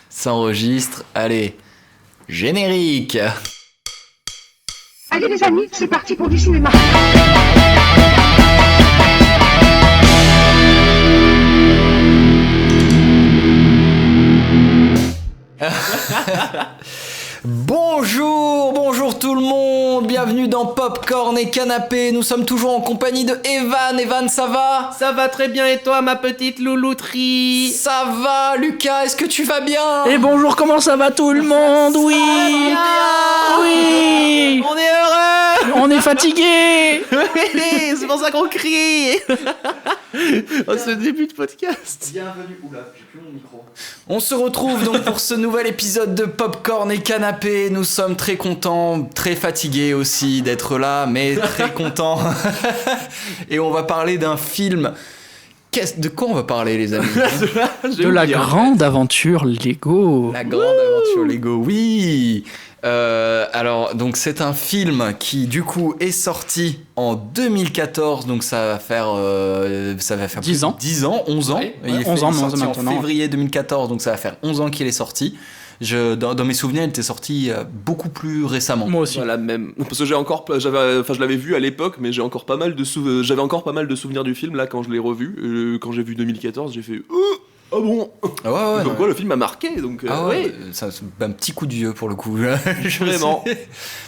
Ça enregistre. Allez, générique. Allez les amis, c'est parti pour du cinéma. Bonjour tout le monde, bienvenue dans Popcorn et Canapé. Nous sommes toujours en compagnie de Evan. Evan, ça va ? Ça va très bien et toi, ma petite louloutrie ? Ça va, Lucas, est-ce que tu vas bien ? Et bonjour, comment ça va tout le monde ? Oui, oui, On est heureux. on est fatigué. Oui, c'est pour ça qu'on crie. Oh, ce début de podcast. Bienvenue, oula, j'ai plus mon micro. On se retrouve donc pour ce nouvel épisode de Popcorn et Canapé. Nous sommes très contents, très fatigués aussi d'être là, mais très contents. Et on va parler d'un film. De quoi on va parler, les amis ? De la grande aventure Lego. La grande aventure Lego, oui. Alors, donc c'est un film qui du coup est sorti en 2014, donc ça va faire 10 ans. 10 ans, 11 ans. Ouais, Il est 11 ans sorti en maintenant. février 2014, donc ça va faire 11 ans qu'il est sorti. Dans mes souvenirs, il était sorti beaucoup plus récemment. Moi aussi. Voilà, même. Parce que je l'avais vu à l'époque, mais j'avais encore pas mal de souvenirs du film là quand je l'ai revu. Quand j'ai vu 2014, j'ai fait ah bon. Ah ouais, Donc quoi, le film m'a marqué. Donc ouais, ça, c'est un petit coup de vieux pour le coup. Vraiment.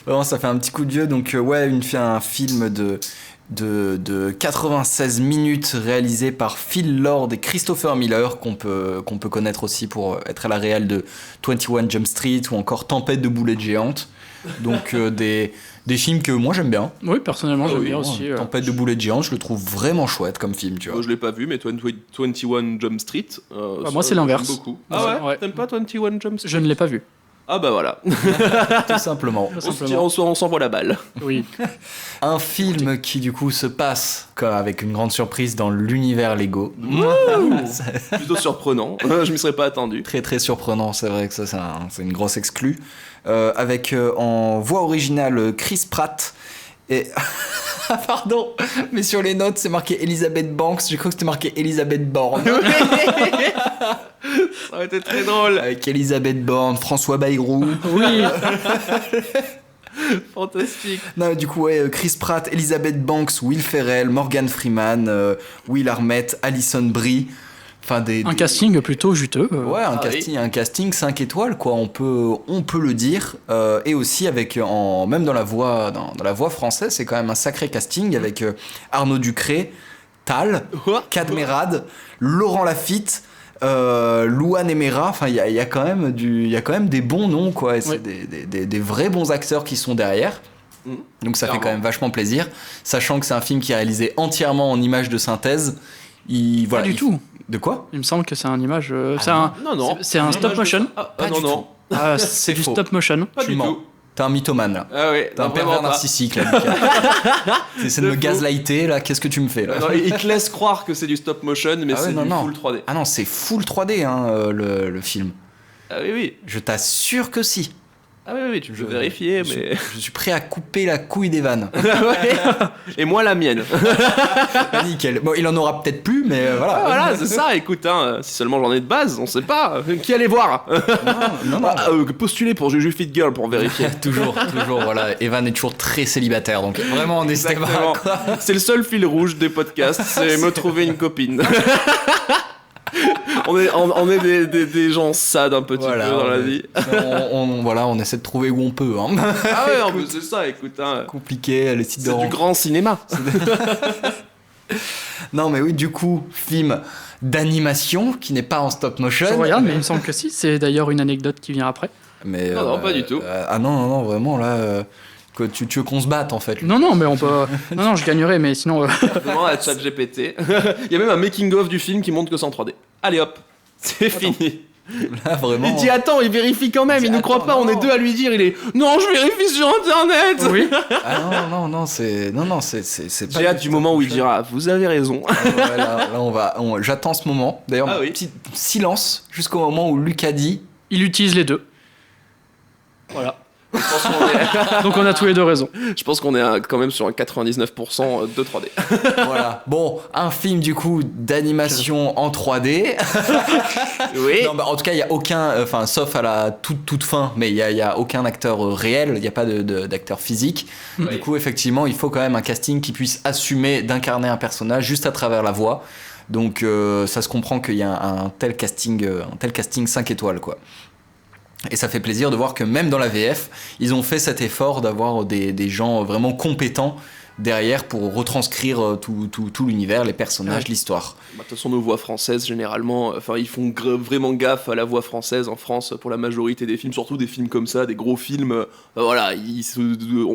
Vraiment, ça fait un petit coup de vieux. Donc ouais, un film de 96 minutes réalisé par Phil Lord et Christopher Miller qu'on peut connaître aussi pour être à la réal de 21 Jump Street ou encore Tempête de boulettes géantes. Donc des films que moi j'aime bien. Oui, personnellement, j'aime bien aussi. Tempête de boulettes géantes, je le trouve vraiment chouette comme film, tu vois. Moi je l'ai pas vu, mais 21 Jump Street. Moi, c'est l'inverse. J'aime beaucoup. Ah ouais. T'aimes pas 21 Jump Street ? Je ne l'ai pas vu. Ah bah voilà. Tout simplement. On s'envoie la balle. Oui. Un film qui du coup se passe avec une grande surprise dans l'univers Lego. Plutôt surprenant. Je m'y serais pas attendu. Très très surprenant, c'est vrai que ça c'est une grosse exclue. Avec en voix originale Chris Pratt et pardon, mais sur les notes c'est marqué Elizabeth Banks, j'ai cru que c'était marqué Elizabeth Borne. Ça aurait été très drôle. Avec Elizabeth Borne, François Bayrou. Oui. Fantastique. Non, du coup, ouais, Chris Pratt, Elizabeth Banks, Will Ferrell, Morgan Freeman, Will Arnett, Alison Brie. Enfin, Un casting plutôt juteux. Ouais, un casting 5 étoiles, quoi. On peut le dire. Et aussi avec, même dans la voix française, c'est quand même un sacré casting avec Arnaud Ducré, Tal, Cadmerade, Laurent Lafitte. Louane Emera, enfin il y a quand même des bons noms, quoi, et c'est des vrais bons acteurs qui sont derrière. Donc ça fait quand même vachement plaisir, sachant que c'est un film qui est réalisé entièrement en images de synthèse. Pas du tout. De quoi ? Il me semble que c'est une image. Non. C'est un stop motion. Non. Ah, c'est du faux. Stop motion. Pas Tu du mens. tout. T'es un mythomane là. Ah ouais. T'es un pervers narcissique là. T'essaies de me gaslighter là. Qu'est-ce que tu me fais là ? Non, il te laisse croire que c'est du stop motion, mais c'est du full 3D. Ah non, c'est full 3D le film. Ah oui. Je t'assure que si. Ah oui, tu peux vérifier, mais. Je suis prêt à couper la couille d'Evan. Ouais. Et moi la mienne. Nickel. Bon, il en aura peut-être plus, mais voilà. Ah, voilà, c'est ça. Écoute, si seulement j'en ai de base, on sait pas. Qui allait voir ? Non. Postuler pour Juju Fit Girl pour vérifier. toujours. Voilà. Evan est toujours très célibataire, donc vraiment n'hésitez pas. Quoi. C'est le seul fil rouge des podcasts, c'est me trouver une copine. On est des gens sad un petit peu dans la vie. On essaie de trouver où on peut. Hein. Ah ouais, en plus c'est ça, écoute. Compliqué, les sites de c'est du grand cinéma. Non mais oui, du coup, film d'animation qui n'est pas en stop motion. Je regarde, mais il me semble que si. C'est d'ailleurs une anecdote qui vient après. Mais, non, pas du tout. Non, vraiment là... Que tu veux qu'on se batte en fait. Non, mais on peut. Non, je gagnerais, mais sinon. Demande à ChatGPT. Il y a même un making-of du film qui montre que c'est en 3D. Allez hop, c'est fini. Là, vraiment. Il dit attends, il vérifie quand même, il nous croit pas, on est deux à lui dire, il est non, je vérifie sur internet. Oui. Ah non, c'est pas. J'ai hâte du moment où il dira vous avez raison. Ouais, là, j'attends ce moment. D'ailleurs, petit silence jusqu'au moment où Lucas dit. Il utilise les deux. Voilà. je pense qu'on est, Donc on a tous les deux raison. je pense qu'on est quand même sur un 99% de 3D. Voilà. Bon, un film du coup d'animation en 3D. Oui. Non, bah, en tout cas, il y a aucun, enfin, sauf à la toute fin, mais il y a aucun acteur réel. Il n'y a pas d'acteur physique. Oui. Du coup, effectivement, il faut quand même un casting qui puisse assumer d'incarner un personnage juste à travers la voix. Donc, ça se comprend qu'il y a un tel casting 5 étoiles, quoi. Et ça fait plaisir de voir que même dans la VF, ils ont fait cet effort d'avoir des gens vraiment compétents derrière pour retranscrire tout l'univers, les personnages, Ouais. l'histoire. Bah, de toute façon, nos voix françaises, généralement, enfin, ils font vraiment gaffe à la voix française en France pour la majorité des films, surtout des films comme ça, des gros films. Voilà,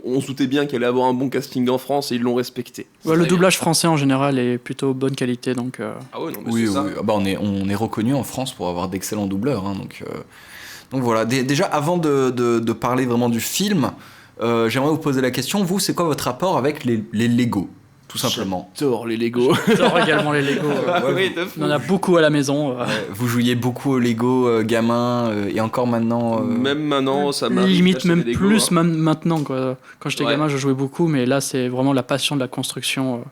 on se doutait bien qu'il allait avoir un bon casting en France et ils l'ont respecté. Ouais, le doublage français en général est plutôt bonne qualité, donc Ah ouais, non, mais Oui, c'est ça. oui. Ah bah, on est reconnu en France pour avoir d'excellents doubleurs. Hein, donc voilà. Déjà, avant de parler vraiment du film, j'aimerais vous poser la question. Vous, c'est quoi votre rapport avec les Lego, tout simplement? J'adore les Lego. j'adore également les Lego. Oui, de fou. On en a beaucoup à la maison. Vous jouiez beaucoup aux Lego gamin et encore maintenant. Même maintenant, ça m'arrive Limite d'acheter même des Lego, plus hein. maintenant, quoi. Quand j'étais Ouais. gamin, je jouais beaucoup, mais là c'est vraiment la passion de la construction.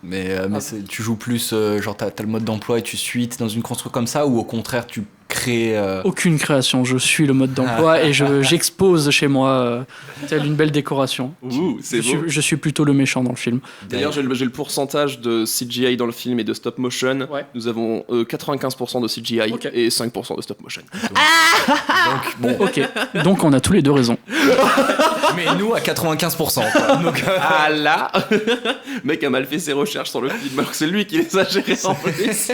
Mais tu joues plus, genre t'as le mode d'emploi et tu suis, t'es dans une construction comme ça, ou au contraire tu crées. Aucune création, je suis le mode d'emploi et j'expose chez moi telle une belle décoration. Ouh, c'est Je beau. je suis plutôt le méchant dans le film. D'ailleurs, j'ai le pourcentage de CGI dans le film et de stop motion. Ouais. Nous avons 95% de CGI Ok. et 5% de stop motion. Donc bon, Ok, donc on a tous les deux raison. mais nous à 95%. Quoi. Donc, Ah là Mec a mal fait ses recherches sur le film, alors que c'est lui qui les a gérés en plus.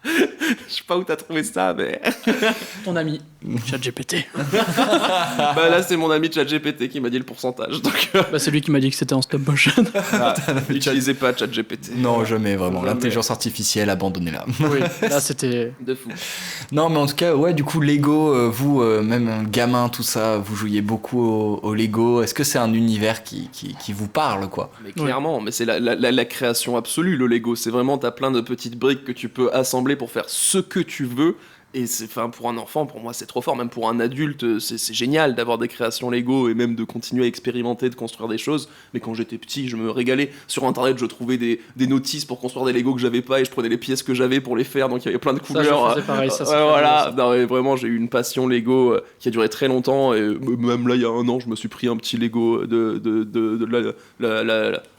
Je sais pas où t'as trouvé ça, mais. Ton ami, ChatGPT. Bah là, c'est mon ami ChatGPT qui m'a dit le pourcentage. Donc, Bah, c'est lui qui m'a dit que c'était en stop motion. n'utilisez pas ChatGPT. non, jamais vraiment. Jamais. L'intelligence artificielle, abandonnez-la. Oui, là c'était. De fou. Non, mais en tout cas, ouais, du coup, Lego, vous, même un gamin, tout ça, vous jouiez beaucoup au Lego. Est-ce que c'est un univers qui vous parle, quoi? Mais clairement, mais c'est la création absolue, le Lego. C'est vraiment, t'as plein de petites briques que tu peux assembler pour faire ce que tu veux. Et pour un enfant, pour moi, c'est trop fort. Même pour un adulte, c'est génial d'avoir des créations Lego et même de continuer à expérimenter, de construire des choses. Mais quand j'étais petit, je me régalais. Sur Internet, je trouvais des notices pour construire des Lego que j'avais pas et je prenais les pièces que j'avais pour les faire. Donc il y avait plein de Ça, couleurs. je faisais pareil, ça, c'est Ouais, pas voilà. mal, ça. Non, mais vraiment, j'ai eu une passion Lego qui a duré très longtemps. Et même là, il y a un an, je me suis pris un petit Lego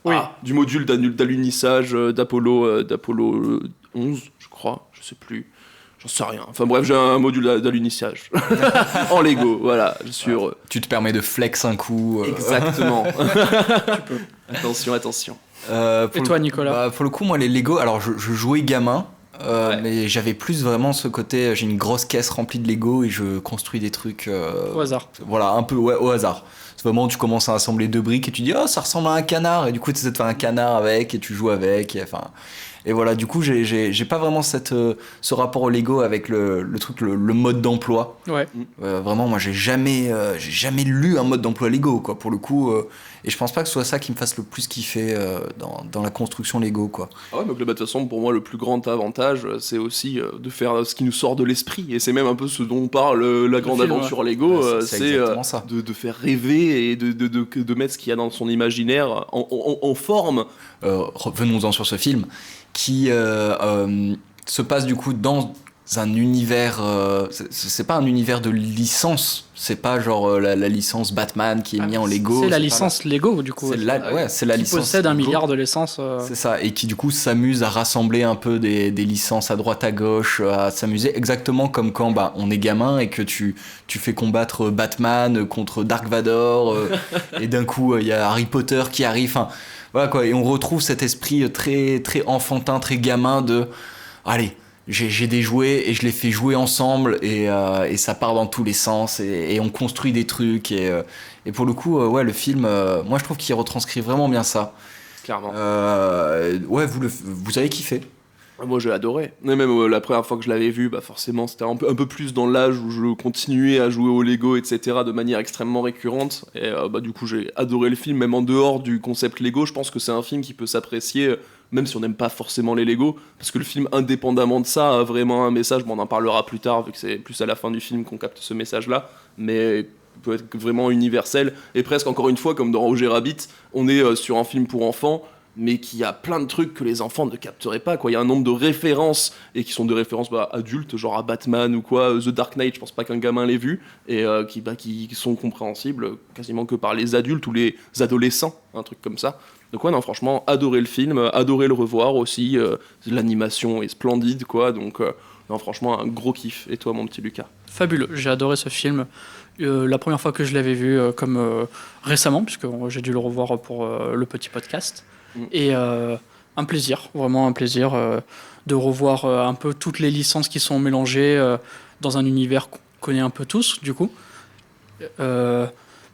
Oui. du module d'alunissage d'Apollo 11, je crois. Je sais plus. J'en sais rien. Enfin bref, j'ai un module d'alunissage en Lego, voilà, je suis heureux. Tu te permets de flex un coup. Exactement. Attention. Pour Et toi, le- Nicolas? Bah, pour le coup, moi, les Lego, alors je jouais gamin, Ouais. mais j'avais plus vraiment ce côté, j'ai une grosse caisse remplie de Lego et je construis des trucs. Au hasard. Voilà, un peu ouais, au hasard. C'est vraiment, tu commences à assembler deux briques et tu dis, oh, ça ressemble à un canard, et du coup, tu essaies de faire un canard avec et tu joues avec. Et voilà, du coup, j'ai pas vraiment ce rapport au Lego avec le truc, le mode d'emploi. Ouais. Vraiment, moi, j'ai jamais lu un mode d'emploi Lego, quoi, pour le coup. Et je pense pas que ce soit ça qui me fasse le plus kiffer dans la construction Lego, quoi. Ah ouais, donc là, bah, de toute façon, pour moi, le plus grand avantage, c'est aussi de faire ce qui nous sort de l'esprit. Et c'est même un peu ce dont parle la grande film, aventure Lego. Ouais, c'est c'est exactement ça. de faire rêver et de mettre ce qu'il y a dans son imaginaire en forme. Revenons-en sur ce film qui se passe du coup dans un univers. C'est pas un univers de licence. C'est pas genre la licence Batman qui est mise en Lego. C'est la pas licence Lego, du coup. C'est la qui licence. possède un Lego. milliard de licences. C'est ça, et qui du coup s'amuse à rassembler un peu des licences à droite à gauche, à s'amuser exactement comme quand on est gamin et que tu fais combattre Batman contre Dark Vador, et d'un coup il y a Harry Potter qui arrive, enfin voilà quoi, et on retrouve cet esprit très, très enfantin, très gamin de allez, j'ai des jouets et je les fais jouer ensemble et ça part dans tous les sens et on construit des trucs et pour le coup ouais, le film moi je trouve qu'il retranscrit vraiment bien ça. Clairement. Ouais, vous avez kiffé. Moi j'ai adoré. Et même la première fois que je l'avais vu, bah forcément c'était un peu plus dans l'âge où je continuais à jouer au Lego, etc. de manière extrêmement récurrente. Et bah du coup j'ai adoré le film, même en dehors du concept Lego. Je pense que c'est un film qui peut s'apprécier, même si on n'aime pas forcément les Lego. Parce que le film, indépendamment de ça, a vraiment un message. Bon, on en parlera plus tard, vu que c'est plus à la fin du film qu'on capte ce message-là. Mais peut être vraiment universel, et presque encore une fois, comme dans Roger Rabbit, on est sur un film pour enfants, mais qui a plein de trucs que les enfants ne capteraient pas, quoi. Il y a un nombre de références, et qui sont des références adultes, genre à Batman ou quoi, The Dark Knight, je pense pas qu'un gamin l'ait vu, et qui sont compréhensibles quasiment que par les adultes ou les adolescents, un truc comme ça. Donc ouais, non, franchement, adoré le film, adoré le revoir aussi, l'animation est splendide, quoi, donc non, franchement, un gros kiff. Et toi, mon petit Lucas? Fabuleux, j'ai adoré ce film. La première fois que je l'avais vu, comme récemment, puisque j'ai dû le revoir pour le petit podcast. Et un plaisir, vraiment un plaisir de revoir un peu toutes les licences qui sont mélangées dans un univers qu'on connaît un peu tous, du coup.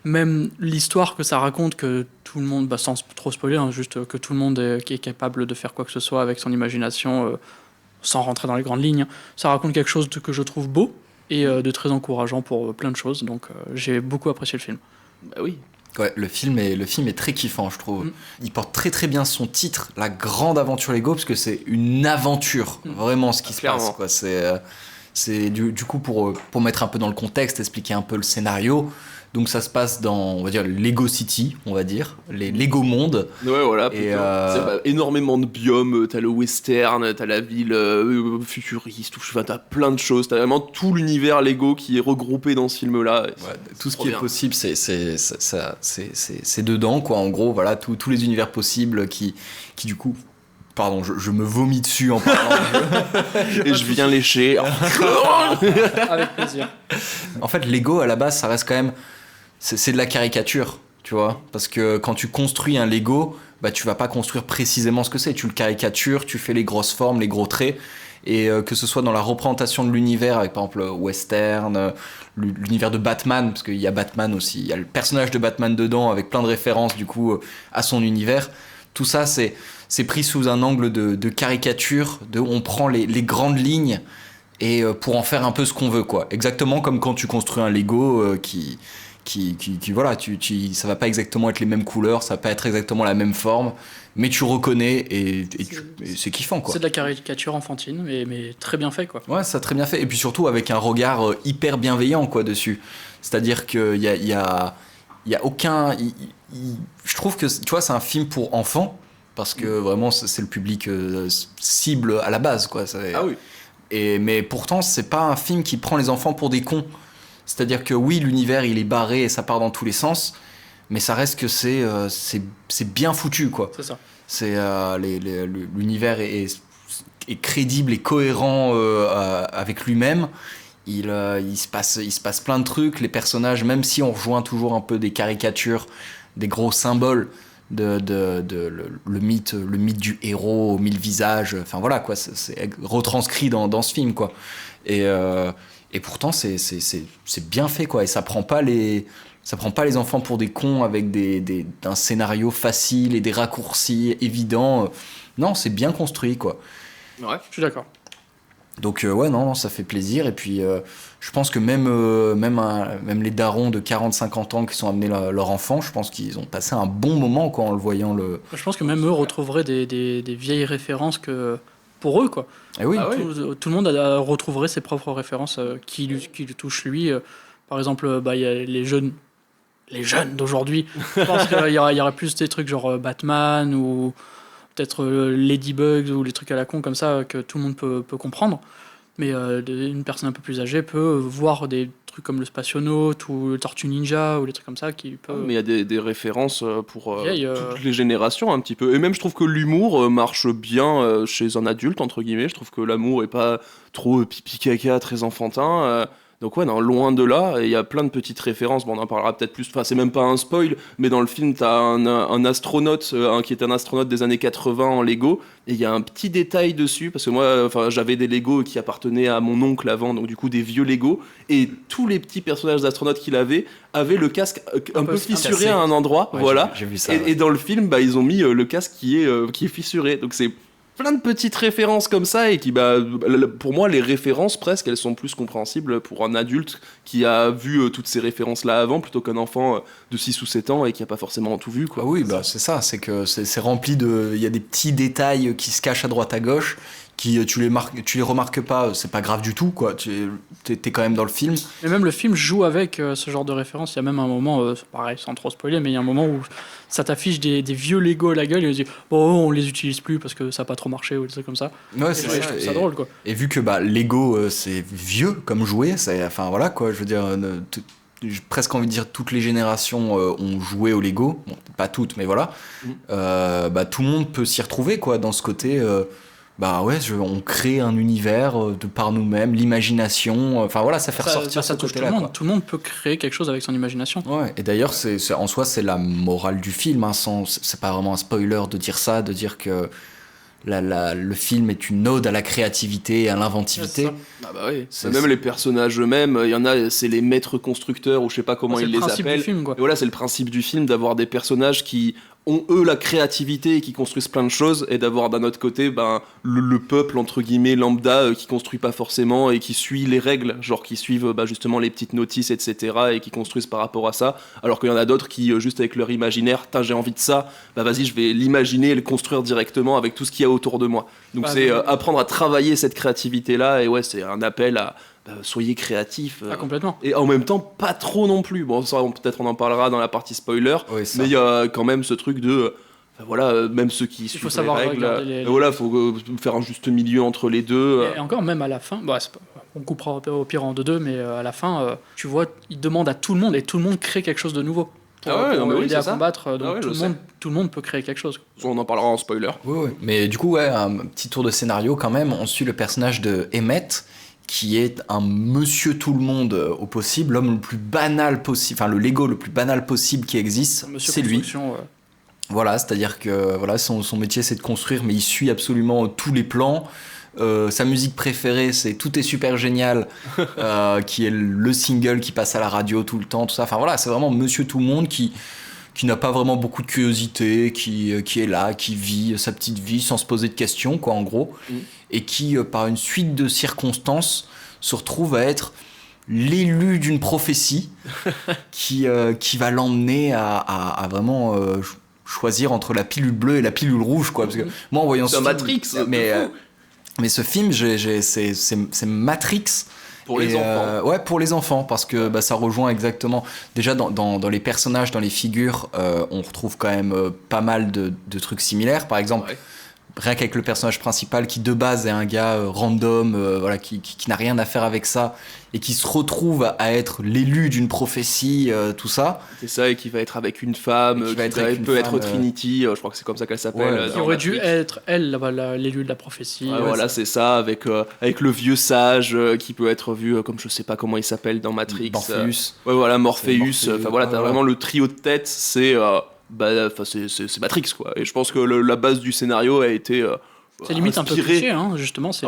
Même l'histoire que ça raconte, que tout le monde, sans trop spoiler, hein, juste que tout le monde est capable de faire quoi que ce soit avec son imagination, sans rentrer dans les grandes lignes, ça raconte quelque chose que je trouve beau et de très encourageant pour plein de choses. Donc j'ai beaucoup apprécié le film. Bah oui. Ouais, le film est très kiffant, je trouve. Il porte très très bien son titre, La Grande Aventure Lego, parce que c'est une aventure, vraiment, ce qui se passe, quoi. C'est du coup, pour mettre un peu dans le contexte, expliquer un peu le scénario. Donc ça se passe dans, on va dire, Lego City, on va dire, les Lego Monde. Ouais, voilà. Et énormément de biomes, t'as le western, t'as la ville futuriste, t'as plein de choses. T'as vraiment tout l'univers Lego qui est regroupé dans ce film-là. Ouais, tout ce qui est possible, c'est dedans, quoi. En gros, voilà, tous les univers possibles qui du coup... Pardon, je me vomis dessus en parlant. Et je viens lécher. Avec plaisir. En fait, Lego, à la base, ça reste quand même... C'est de la caricature, tu vois. Parce que quand tu construis un Lego, bah, tu vas pas construire précisément ce que c'est. Tu le caricatures, tu fais les grosses formes, les gros traits. Et que ce soit dans la représentation de l'univers, avec par exemple western, l'univers de Batman, parce qu'il y a Batman aussi. Il y a le personnage de Batman dedans, avec plein de références, du coup, à son univers. Tout ça, c'est pris sous un angle de caricature, on prend les grandes lignes et pour en faire un peu ce qu'on veut, quoi. Exactement comme quand tu construis un Lego qui voilà, ça va pas exactement être les mêmes couleurs, ça va pas être exactement la même forme, mais tu reconnais et c'est kiffant, quoi. C'est de la caricature enfantine, mais très bien fait, quoi. Ouais, ça a très bien fait, et puis surtout avec un regard hyper bienveillant, quoi, dessus. C'est-à-dire qu'il y a aucun... je trouve que, tu vois, c'est un film pour enfants, parce que vraiment, c'est le public cible à la base, quoi. Ah oui. Mais pourtant, c'est pas un film qui prend les enfants pour des cons. C'est-à-dire que oui, l'univers, il est barré et ça part dans tous les sens, mais ça reste que c'est bien foutu, quoi. C'est ça. L'univers est crédible et cohérent avec lui-même. Il se passe plein de trucs. Les personnages, même si on rejoint toujours un peu des caricatures, des gros symboles, le mythe du héros aux 1000 visages, enfin voilà, quoi, c'est retranscrit dans ce film, quoi. Et pourtant c'est bien fait, quoi, et ça prend pas les enfants pour des cons avec d'un scénario facile et des raccourcis évidents. Non, c'est bien construit, quoi. Ouais, je suis d'accord. Donc ouais, non, ça fait plaisir. Et puis je pense que même les darons de 40-50 ans qui sont amenés leur enfant, je pense qu'ils ont passé un bon moment, quoi, en le voyant. Je pense que même eux retrouveraient des vieilles références que pour eux, quoi. Et oui. Tout le monde retrouverait ses propres références qui lui touchent lui. Par exemple, il y a les jeunes d'aujourd'hui. Je pense qu'il y aurait plus des trucs genre Batman ou peut-être Ladybug ou les trucs à la con comme ça que tout le monde peut comprendre. Mais une personne un peu plus âgée peut voir des trucs comme le Spationaute ou le Tortue Ninja ou des trucs comme ça qui peut... Mais il y a des références pour toutes les générations un petit peu. Et même je trouve que l'humour marche bien chez un adulte, entre guillemets. Je trouve que l'amour est pas trop pipi caca, très enfantin. Donc ouais, non, loin de là, il y a plein de petites références, bon, on en parlera peut-être plus, enfin c'est même pas un spoil, mais dans le film t'as un astronaute, qui est un astronaute des années 80 en Lego, et il y a un petit détail dessus, parce que moi j'avais des Lego qui appartenaient à mon oncle avant, donc du coup des vieux Lego, et tous les petits personnages d'astronautes qu'il avaient le casque un peu fissuré à un endroit, ouais, voilà, j'ai vu ça, et dans le film ils ont mis le casque qui est fissuré, donc c'est plein de petites références comme ça et qui, pour moi, les références presque, elles sont plus compréhensibles pour un adulte qui a vu toutes ces références-là avant plutôt qu'un enfant de 6 ou 7 ans et qui n'a pas forcément tout vu, quoi. Ah oui, c'est ça, c'est que c'est rempli de... Il y a des petits détails qui se cachent à droite à gauche, qui tu les remarques pas, c'est pas grave du tout, quoi. t'es quand même dans le film. Mais même le film joue avec ce genre de référence. Il y a même un moment, pareil, sans trop spoiler, mais il y a un moment où ça t'affiche des vieux Lego à la gueule et on se dit bon, on les utilise plus parce que ça n'a pas trop marché ou des trucs comme ça. Ouais, Et c'est je trouve ça drôle, quoi. Et vu que Lego c'est vieux comme jouet, enfin voilà quoi, je veux dire, j'ai presque envie de dire toutes les générations ont joué au Lego, bon, pas toutes mais voilà, tout le monde peut s'y retrouver quoi dans ce côté. On crée un univers de par nous-mêmes, l'imagination, enfin voilà, ça fait ressortir ce touche côté-là. tout le monde. Quoi. Tout le monde peut créer quelque chose avec son imagination. Ouais, et d'ailleurs, en soi, c'est la morale du film, hein, c'est pas vraiment un spoiler de dire ça, de dire que le film est une ode à la créativité et à l'inventivité. Ah bah oui. Même les personnages eux-mêmes, il y en a, c'est les maîtres constructeurs ou je sais pas comment ils les appellent. C'est le principe du film, quoi. Et voilà, c'est le principe du film d'avoir des personnages qui ont eux la créativité et qui construisent plein de choses, et d'avoir d'un autre côté le peuple entre guillemets lambda qui construit pas forcément et qui suit les règles, genre qui suivent justement les petites notices etc. et qui construisent par rapport à ça, alors qu'il y en a d'autres qui juste avec leur imaginaire, j'ai envie de ça, vas-y je vais l'imaginer et le construire directement avec tout ce qu'il y a autour de moi. Donc c'est apprendre à travailler cette créativité là, et ouais c'est un appel à soyez créatifs. Complètement. Et en même temps, pas trop non plus. Bon, ça, peut-être on en parlera dans la partie spoiler, mais il y a quand même ce truc de... même ceux qui suivent les règles... Voilà, il faut faire un juste milieu entre les deux. Et encore, même à la fin, on coupera au pire en deux, mais à la fin, tu vois, il demande à tout le monde, et tout le monde crée quelque chose de nouveau. Pour aider à combattre, donc tout le monde peut créer quelque chose. On en parlera en spoiler. Oui. Mais du coup, un petit tour de scénario quand même. On suit le personnage de Emmett, qui est un monsieur tout le monde au possible, l'homme le plus banal possible, enfin le Lego le plus banal possible qui existe, c'est lui. Voilà, c'est-à-dire que son métier c'est de construire, mais il suit absolument tous les plans. Sa musique préférée c'est Tout est super génial, qui est le single qui passe à la radio tout le temps, tout ça. Enfin voilà, c'est vraiment monsieur tout le monde qui n'a pas vraiment beaucoup de curiosité, qui est là, qui vit sa petite vie sans se poser de questions, quoi, en gros, et qui, par une suite de circonstances, se retrouve à être l'élu d'une prophétie qui va l'emmener à vraiment choisir entre la pilule bleue et la pilule rouge, quoi. Parce que moi, en voyant ce film... Matrix, mais ce film, c'est Matrix... Pour les enfants. Ouais, pour les enfants, parce que ça rejoint exactement... Déjà, dans les personnages, dans les figures, on retrouve quand même pas mal de trucs similaires. Par exemple, rien qu'avec le personnage principal, qui de base est un gars random, qui n'a rien à faire avec ça, et qui se retrouve à être l'élu d'une prophétie, tout ça. C'est ça, et qui va être avec une femme, qui peut être Trinity, je crois que c'est comme ça qu'elle s'appelle. Qui aurait dû être, elle, l'élu de la prophétie. Voilà, c'est ça, avec le vieux sage, qui peut être vu comme je sais pas comment il s'appelle dans Matrix. Morpheus. Morpheus. Enfin voilà, t'as vraiment le trio de tête, c'est Matrix, quoi. Et je pense que la base du scénario a été... c'est limite inspiré. un peu cliché, hein, justement. C'est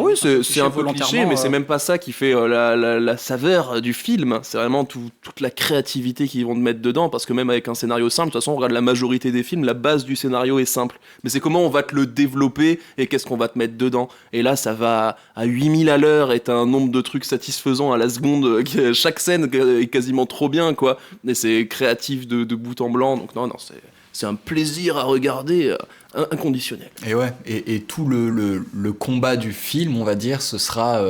un peu cliché, mais c'est même pas ça qui fait la saveur du film. C'est vraiment toute la créativité qu'ils vont te mettre dedans, parce que même avec un scénario simple, de toute façon, on regarde la majorité des films, la base du scénario est simple. Mais c'est comment on va te le développer et qu'est-ce qu'on va te mettre dedans. Et là, ça va à 8000 à l'heure et t'as un nombre de trucs satisfaisants à la seconde. Chaque scène est quasiment trop bien, quoi. Et c'est créatif de bout en blanc. Donc non, c'est un plaisir à regarder inconditionnel. Et ouais, et tout le combat du film, on va dire, ce sera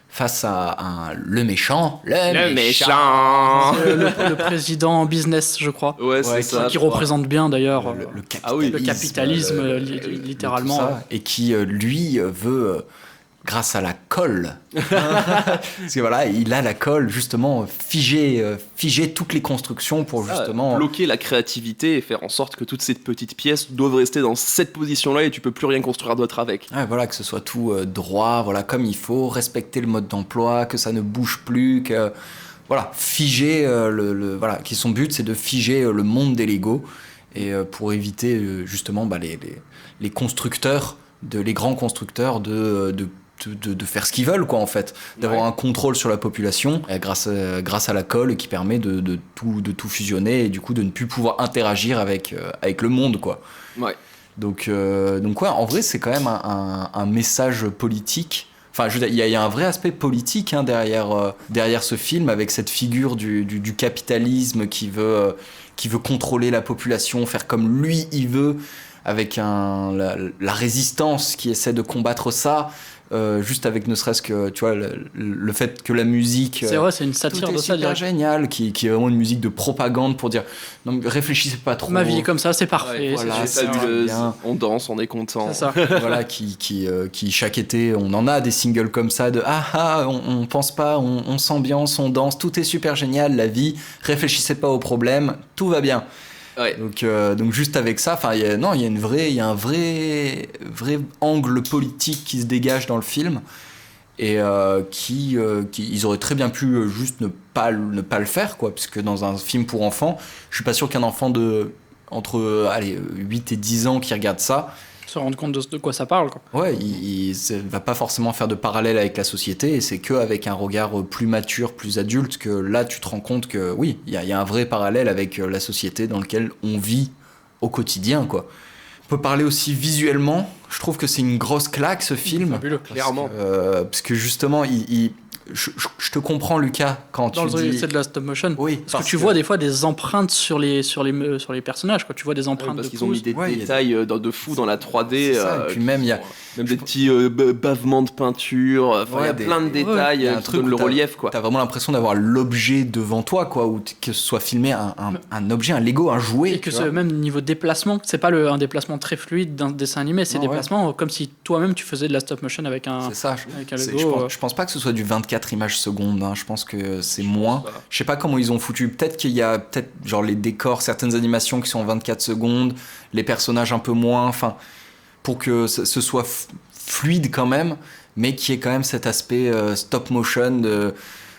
face à le méchant. Le méchant. Le président business, je crois. Ouais, c'est ça. Qui représente bien d'ailleurs le capitalisme, littéralement. Ça, et qui, lui, veut... grâce à la colle. Parce que voilà, il a la colle, justement, figer toutes les constructions pour justement... bloquer la créativité et faire en sorte que toutes ces petites pièces doivent rester dans cette position-là et tu peux plus rien construire d'autre avec. Ouais, voilà, que ce soit tout droit, voilà, comme il faut, respecter le mode d'emploi, que ça ne bouge plus, que... Voilà, figer voilà, qui son but, c'est de figer le monde des Lego, et pour éviter, justement, les constructeurs, les grands constructeurs de faire ce qu'ils veulent, quoi, en fait, d'avoir un contrôle sur la population grâce à la colle qui permet de tout fusionner et du coup de ne plus pouvoir interagir avec le monde, quoi. Ouais. Donc ouais, en vrai c'est quand même un message politique. Enfin, il y a un vrai aspect politique, hein, derrière ce film, avec cette figure du capitalisme qui veut contrôler la population, faire comme lui il veut, avec la résistance qui essaie de combattre ça. juste avec ne serait-ce que, tu vois, le fait que la musique... C'est vrai, c'est une satire tout est de ça, super direct. génial, qui est vraiment une musique de propagande pour dire, non, réfléchissez pas trop. Ma vie est comme ça, c'est parfait. Ouais, voilà, c'est c'est fabuleuse, bien. on danse, on est content. C'est ça. Voilà, qui chaque été, on en a des singles comme ça de on pense pas, on s'ambiance, on danse, tout est super génial, la vie, réfléchissez pas aux problèmes, tout va bien. Ouais. Donc juste avec ça, il y a un vrai angle politique qui se dégage dans le film et ils auraient très bien pu juste ne pas le faire, quoi, puisque dans un film pour enfants, je suis pas sûr qu'un enfant entre 8 et 10 ans qui regarde ça, Se rendre compte de quoi ça parle, quoi. ouais, il va pas forcément faire de parallèle avec la société, et c'est qu'avec un regard plus mature, plus adulte, que là tu te rends compte que oui, il y a un vrai parallèle avec la société dans laquelle on vit au quotidien, quoi. On peut parler aussi visuellement, je trouve que c'est une grosse claque ce film. Fabuleux. Clairement. Parce que justement, je te comprends, Lucas, quand Dans tu le dis... c'est de la stop motion. Oui, Parce que tu vois des fois des empreintes sur les personnages, quoi. Tu vois des empreintes Parce de qu'ils ont mis pouces. des Ouais, il y a détails de fou dans la 3D. C'est ça, et puis même, il y a... Même des petits bavements de peinture. Enfin, il y a plein de détails Il y a un qui truc donnent le où relief, quoi. T'as vraiment l'impression d'avoir l'objet devant toi, quoi, ou que ce soit filmé un objet, un Lego, un jouet. Et que tu ce vois. même niveau déplacement, c'est pas un déplacement très fluide d'un dessin animé, c'est Non, déplacement comme si toi-même tu faisais de la stop motion avec un, C'est ça. avec un C'est- Lego. je pense pas que ce soit du 24 images secondes. Hein. Je pense que c'est moins. pas. Je sais pas comment ils ont foutu. Peut-être qu'il y a genre les décors, certaines animations qui sont en 24 secondes, les personnages un peu moins. Enfin, pour que ce soit fluide quand même, mais qui est quand même cet aspect stop motion.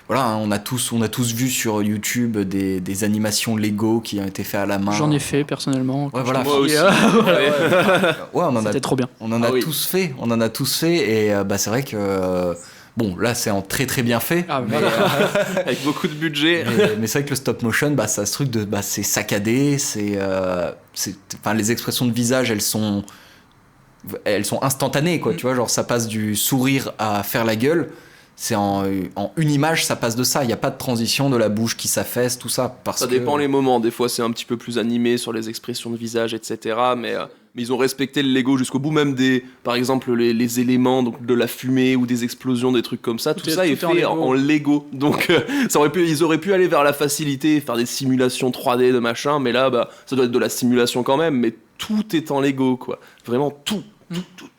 Voilà, hein, on a tous vu sur YouTube des animations Lego qui ont été faites à la main. J'en ai fait personnellement. Ouais, quand voilà. j'étais Moi petit. aussi. Ouais, on en a C'était trop bien. On en a Ah oui. tous fait, et c'est vrai que bon, là c'est en très très bien fait, Ah, mais, Avec beaucoup de budget. mais c'est vrai que le stop motion, ça a ce truc de c'est saccadé, enfin les expressions de visage, elles sont instantanées, quoi, tu vois, genre ça passe du sourire à faire la gueule. C'est en une image, ça passe de ça. Il n'y a pas de transition de la bouche qui s'affaisse, tout ça. Ça dépend les moments. Des fois, c'est un petit peu plus animé sur les expressions de visage, etc. Mais ils ont respecté le Lego jusqu'au bout. Même par exemple, les éléments donc de la fumée ou des explosions, des trucs comme ça. Tout ça est fait en Lego. Donc, ils auraient pu aller vers la facilité, faire des simulations 3D de machin. Mais là, ça doit être de la simulation quand même. Mais tout est en Lego, quoi. Vraiment tout.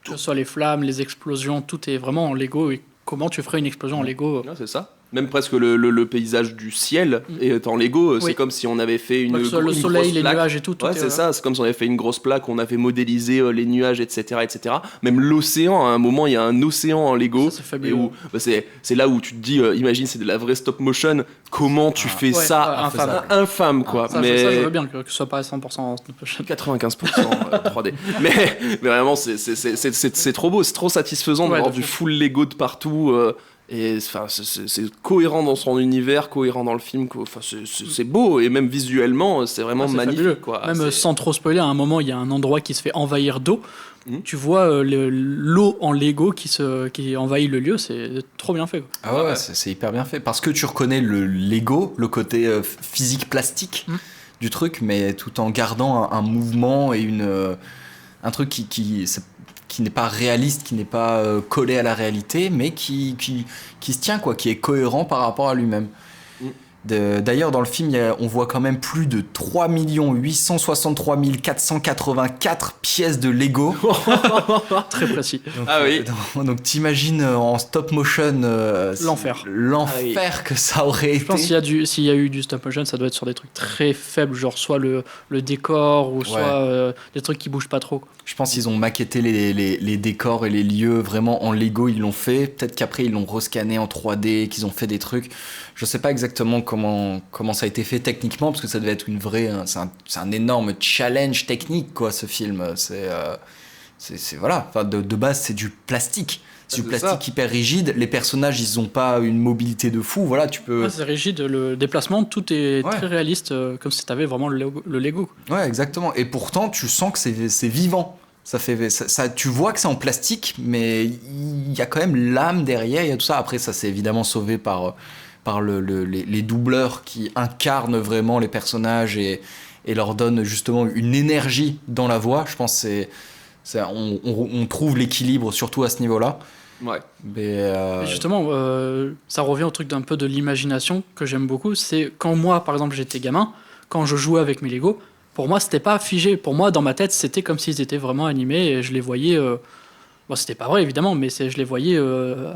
Que ce soit les flammes, les explosions, tout est vraiment en Lego. Et comment tu ferais une explosion en Lego? Ouais, c'est ça. Même presque le paysage du ciel est en Lego. C'est Oui. comme si on avait fait une Le grosse soleil, les plaque. nuages et tout. Ouais, c'est ça. C'est comme si on avait fait une grosse plaque, on avait modélisé les nuages, etc., etc. Même l'océan, à un moment, il y a un océan en Lego. Ça, c'est fabuleux. Et où, c'est là où tu te dis, imagine, c'est de la vraie stop motion. Comment tu fais ouais, ça infâme. infâme, quoi. Ça, mais ça, je veux bien que ce soit pas à 100% en stop motion. 95% 3D. mais vraiment, c'est trop beau, c'est trop satisfaisant Ouais, d'avoir de du fou. full Lego de partout. Et enfin, c'est cohérent dans son univers, cohérent dans le film. Enfin, c'est beau et même visuellement, c'est vraiment C'est magnifique. fabuleux. Quoi. Même C'est- sans trop spoiler, à un moment, il y a un endroit qui se fait envahir d'eau. Mhm. Tu vois l'eau en Lego qui envahit le lieu, c'est trop bien fait, quoi. Ah ouais, c'est hyper bien fait. Parce que tu reconnais le Lego, le côté physique plastique du truc, mais tout en gardant un mouvement et un truc qui n'est pas réaliste, qui n'est pas collé à la réalité, mais qui se tient, quoi, qui est cohérent par rapport à lui-même. D'ailleurs, dans le film, on voit quand même plus de 3 863 484 pièces de Lego. Très précis. Donc, Ah oui. donc t'imagines en stop motion L'enfer. L'enfer que ça aurait Je pense été. s'il y a eu du stop motion, ça doit être sur des trucs très faibles, genre soit le décor ou soit des trucs qui bougent pas trop, quoi. Je pense qu'ils ont maquetté les décors et les lieux vraiment en Lego, ils l'ont fait. Peut-être qu'après ils l'ont rescanné en 3D, qu'ils ont fait des trucs. Je sais pas exactement comment ça a été fait techniquement, parce que ça devait être c'est un énorme challenge technique, quoi, ce film. C'est voilà. Enfin, de base, c'est du plastique. C'est du c'est plastique ça. hyper rigide. Les personnages, ils ont pas une mobilité de fou. Voilà, tu peux. Ouais, c'est rigide, le déplacement, tout est Ouais. très réaliste, comme si t'avais vraiment le Lego. Ouais, exactement. Et pourtant, tu sens que c'est vivant. Tu vois que c'est en plastique, mais il y a quand même l'âme derrière, il y a tout ça. Après, ça c'est évidemment sauvé par les doubleurs qui incarnent vraiment les personnages et leur donnent justement une énergie dans la voix. Je pense que on trouve l'équilibre surtout à ce niveau-là. Ouais. Mais Et justement, ça revient au truc d'un peu de l'imagination que j'aime beaucoup. C'est quand moi, par exemple, j'étais gamin, quand je jouais avec mes Lego, pour moi, c'était pas figé. Pour moi, dans ma tête, c'était comme s'ils étaient vraiment animés et je les voyais. Bon, c'était pas vrai évidemment, mais je les voyais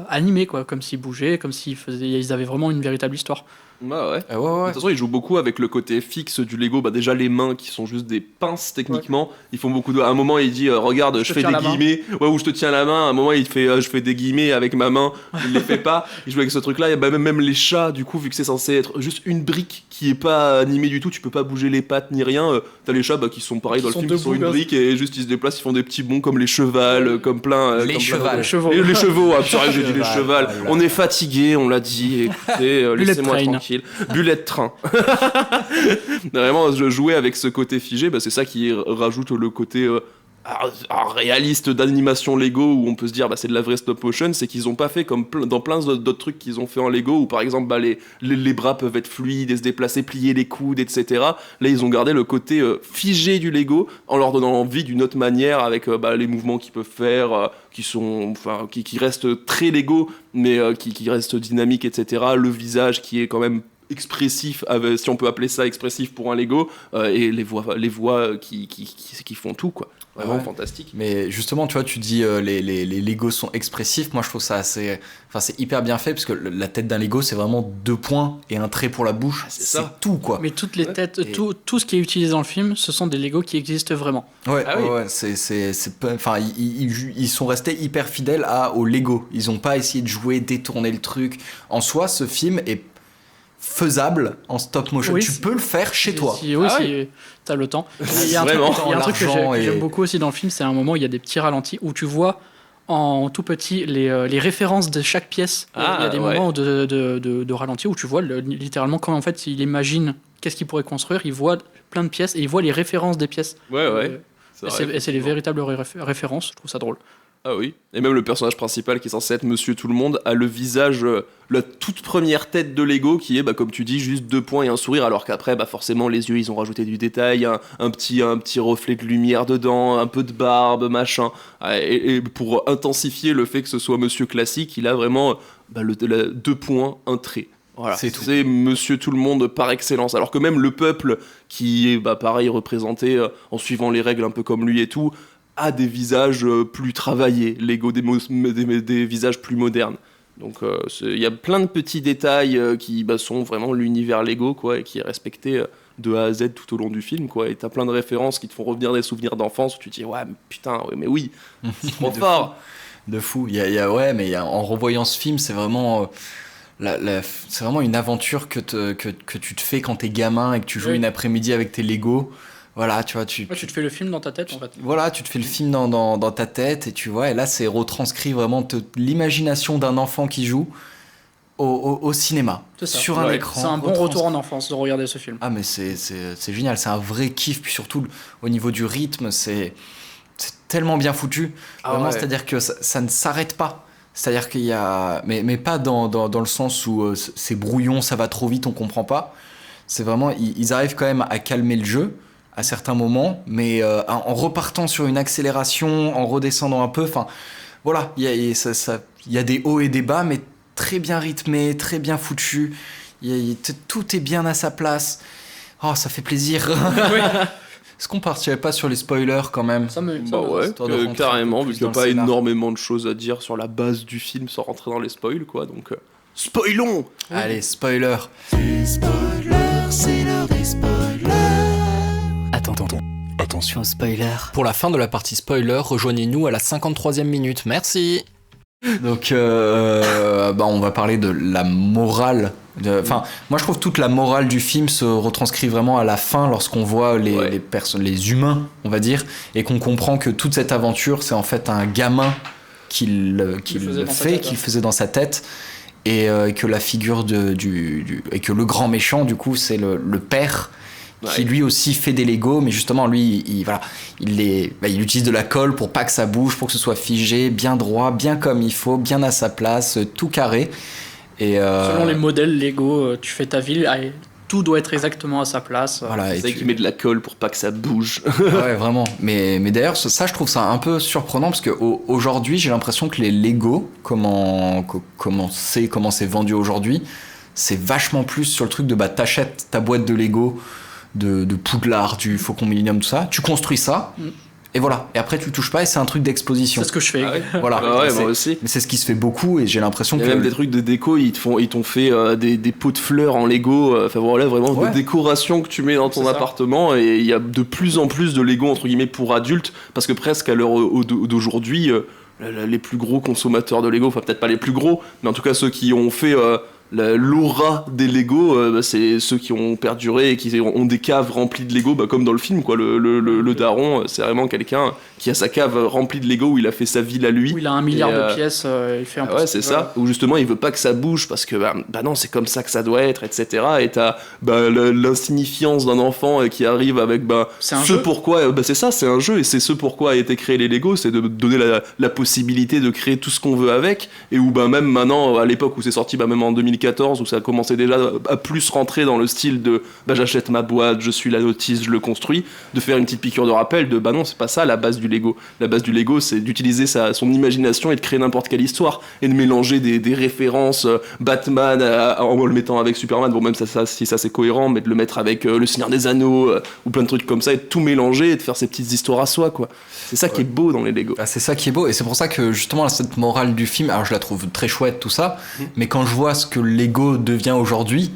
animés, quoi, comme s'ils bougeaient, comme ils avaient vraiment une véritable histoire. Ouais. ouais, De ouais. toute façon, ils jouent beaucoup avec le côté fixe du Lego. Bah, déjà, les mains qui sont juste des pinces techniquement. Ils font beaucoup de. À un moment, il dit regarde, je fais des guillemets. Ouais, ou je te tiens la main. À un moment, il fait je fais des guillemets avec ma main. Il les fait pas. Il joue avec ce truc-là. Et bah, même les chats, du coup, vu que c'est censé être juste une brique qui est pas animée du tout, tu peux pas bouger les pattes ni rien. T'as les chats qui sont pareils dans le film, qui sont une brique et juste ils se déplacent, ils font des petits bonds comme les chevals, comme plein. Les comme chevals. Les chevaux, c'est vrai que j'ai dit les chevals. On est fatigué, on l'a dit. Écoutez, laissez-moi tranquille. Bullet train. Vraiment, je jouais avec ce côté figé, c'est ça qui rajoute le côté réaliste d'animation Lego où on peut se dire c'est de la vraie stop motion. C'est qu'ils ont pas fait comme dans plein d'autres trucs qu'ils ont fait en Lego où par exemple les bras peuvent être fluides et se déplacer, plier les coudes, etc. Là, ils ont gardé le côté figé du Lego en leur donnant envie d'une autre manière avec les mouvements qu'ils peuvent faire qui restent très Lego mais qui restent dynamiques, etc. Le visage qui est quand même expressif, si on peut appeler ça expressif pour un Lego, et les voix qui font tout, quoi. Vraiment fantastique. Mais justement, tu vois, tu dis les Legos sont expressifs. Moi, je trouve ça c'est hyper bien fait parce que la tête d'un Lego, c'est vraiment 2 points et un trait pour la bouche. C'est tout, quoi. Mais toutes les têtes, tout ce qui est utilisé dans le film, ce sont des Legos qui existent vraiment. Ouais, oui. ouais, ils sont restés hyper fidèles aux Lego. Ils ont pas essayé de jouer, détourner le truc. En soi, ce film est faisable en stop motion. Oui, tu peux le faire chez toi. Si t'as le temps. Il y a un truc que j'aime beaucoup aussi dans le film, c'est un moment où il y a des petits ralentis où tu vois en tout petit les références de chaque pièce. Il y a des moments de ralenti où tu vois littéralement quand en fait il imagine qu'est-ce qu'il pourrait construire, il voit plein de pièces et il voit les références des pièces. C'est les véritables références, je trouve ça drôle. Ah oui, et même le personnage principal qui est censé être Monsieur Tout-le-Monde a le visage, la toute première tête de Lego qui est, comme tu dis, juste 2 points et un sourire, alors qu'après, forcément, les yeux, ils ont rajouté du détail, un petit reflet de lumière dedans, un peu de barbe, machin. Et pour intensifier le fait que ce soit Monsieur Classique, il a vraiment 2 points, un trait. Voilà, c'est Monsieur Tout-le-Monde par excellence. Alors que même le peuple, qui est pareil représenté en suivant les règles un peu comme lui et tout, a des visages plus travaillés, Lego des visages plus modernes. Donc il y a plein de petits détails qui sont vraiment l'univers Lego, quoi, et qui est respecté de A à Z tout au long du film, quoi. Et t'as plein de références qui te font revenir des souvenirs d'enfance où tu te dis ouais mais putain, mais oui, c'est trop fort. De fou. En revoyant ce film, c'est vraiment c'est vraiment une aventure que tu te fais quand t'es gamin et que tu joues une après-midi avec tes Lego. Voilà, tu vois, tu te fais le film dans ta tête, en fait. Voilà, tu te fais le film dans ta tête, et tu vois, et là, c'est retranscrit vraiment l'imagination d'un enfant qui joue au cinéma, sur un écran. C'est un bon retour en enfance de regarder ce film. Ah, mais c'est génial, c'est un vrai kiff, puis surtout, au niveau du rythme, c'est tellement bien foutu. Vraiment, c'est-à-dire que ça ne s'arrête pas. C'est-à-dire qu'il y a... Mais pas dans le sens où c'est brouillon, ça va trop vite, on comprend pas. C'est vraiment... Ils arrivent quand même à calmer le jeu à certains moments, mais en repartant sur une accélération, en redescendant un peu, enfin voilà, il y a des hauts et des bas, mais très bien rythmé, très bien foutu, tout est bien à sa place. Oh, ça fait plaisir. Oui. Est-ce qu'on partirait pas sur les spoilers quand même? Carrément, vu qu'il n'y a pas énormément de choses à dire sur la base du film sans rentrer dans les spoils, quoi, donc spoilons. Allez, spoiler. C'est spoiler, c'est l'heure des spoilers. Attention spoiler. Pour la fin de la partie spoiler, rejoignez-nous à la 53e minute. Merci. Donc, on va parler de la morale. Enfin, moi je trouve toute la morale du film se retranscrit vraiment à la fin lorsqu'on voit les personnes, les humains, on va dire, et qu'on comprend que toute cette aventure, c'est en fait un gamin qui le faisait dans sa tête. Et que la figure et que le grand méchant, du coup, c'est le père. Qui lui aussi fait des Legos, mais justement lui il utilise de la colle pour pas que ça bouge, pour que ce soit figé, bien droit, bien comme il faut, bien à sa place, tout carré. Et selon les modèles Lego, tu fais ta ville, tout doit être exactement à sa place. Voilà, et C'est qui met de la colle pour pas que ça bouge. Ouais, vraiment. Mais d'ailleurs, ça, je trouve ça un peu surprenant parce qu'aujourd'hui, j'ai l'impression que les Lego, comment c'est vendu aujourd'hui, c'est vachement plus sur le truc de t'achètes ta boîte de Lego, de Poudlard, du Faucon Millenium, tout ça, tu construis ça. Et voilà. Et après, tu touches pas et c'est un truc d'exposition. C'est ce que je fais. Ah ouais. Voilà. Ah ouais, C'est- moi aussi. Mais c'est ce qui se fait beaucoup et j'ai l'impression Il y que. a même des trucs de déco, ils t'ont fait des pots de fleurs en Lego, enfin voilà, vraiment Ouais. des décorations que tu mets dans ton C'est ça. appartement, et il y a de plus en plus de Lego entre guillemets pour adultes, parce que presque à l'heure d'aujourd'hui, les plus gros consommateurs de Lego, enfin peut-être pas les plus gros, mais en tout cas ceux qui ont fait l'aura des Lego, c'est ceux qui ont perduré et qui ont des caves remplies de Lego, comme dans le film, quoi. Le daron, c'est vraiment quelqu'un qui a sa cave remplie de Lego où il a fait sa ville à lui. Où il a 1 milliard Et, de pièces, il fait un peu Ouais, ce c'est qu'il ça. Où justement, il veut pas que ça bouge parce que, bah non, c'est comme ça que ça doit être, etc. Et t'as l'insignifiance d'un enfant qui arrive avec C'est un ce jeu. pourquoi. C'est ça, c'est un jeu, et c'est ce pourquoi a été créé les Lego, c'est de donner la possibilité de créer tout ce qu'on veut avec. Et où même maintenant, à l'époque où c'est sorti, même en 2014, où ça a commencé déjà à plus rentrer dans le style de j'achète ma boîte, je suis la notice, je le construis, de faire une petite piqûre de rappel de non, c'est pas ça la base du Lego. La base du Lego, c'est d'utiliser son imagination et de créer n'importe quelle histoire et de mélanger des références Batman en le mettant avec Superman, bon, même si ça c'est cohérent, mais de le mettre avec le Seigneur des Anneaux ou plein de trucs comme ça, et de tout mélanger et de faire ses petites histoires à soi, quoi. C'est ça qui est beau dans les Lego. Bah, c'est ça qui est beau et c'est pour ça que justement cette morale du film, alors je la trouve très chouette tout ça, mais quand je vois ce que Lego devient aujourd'hui,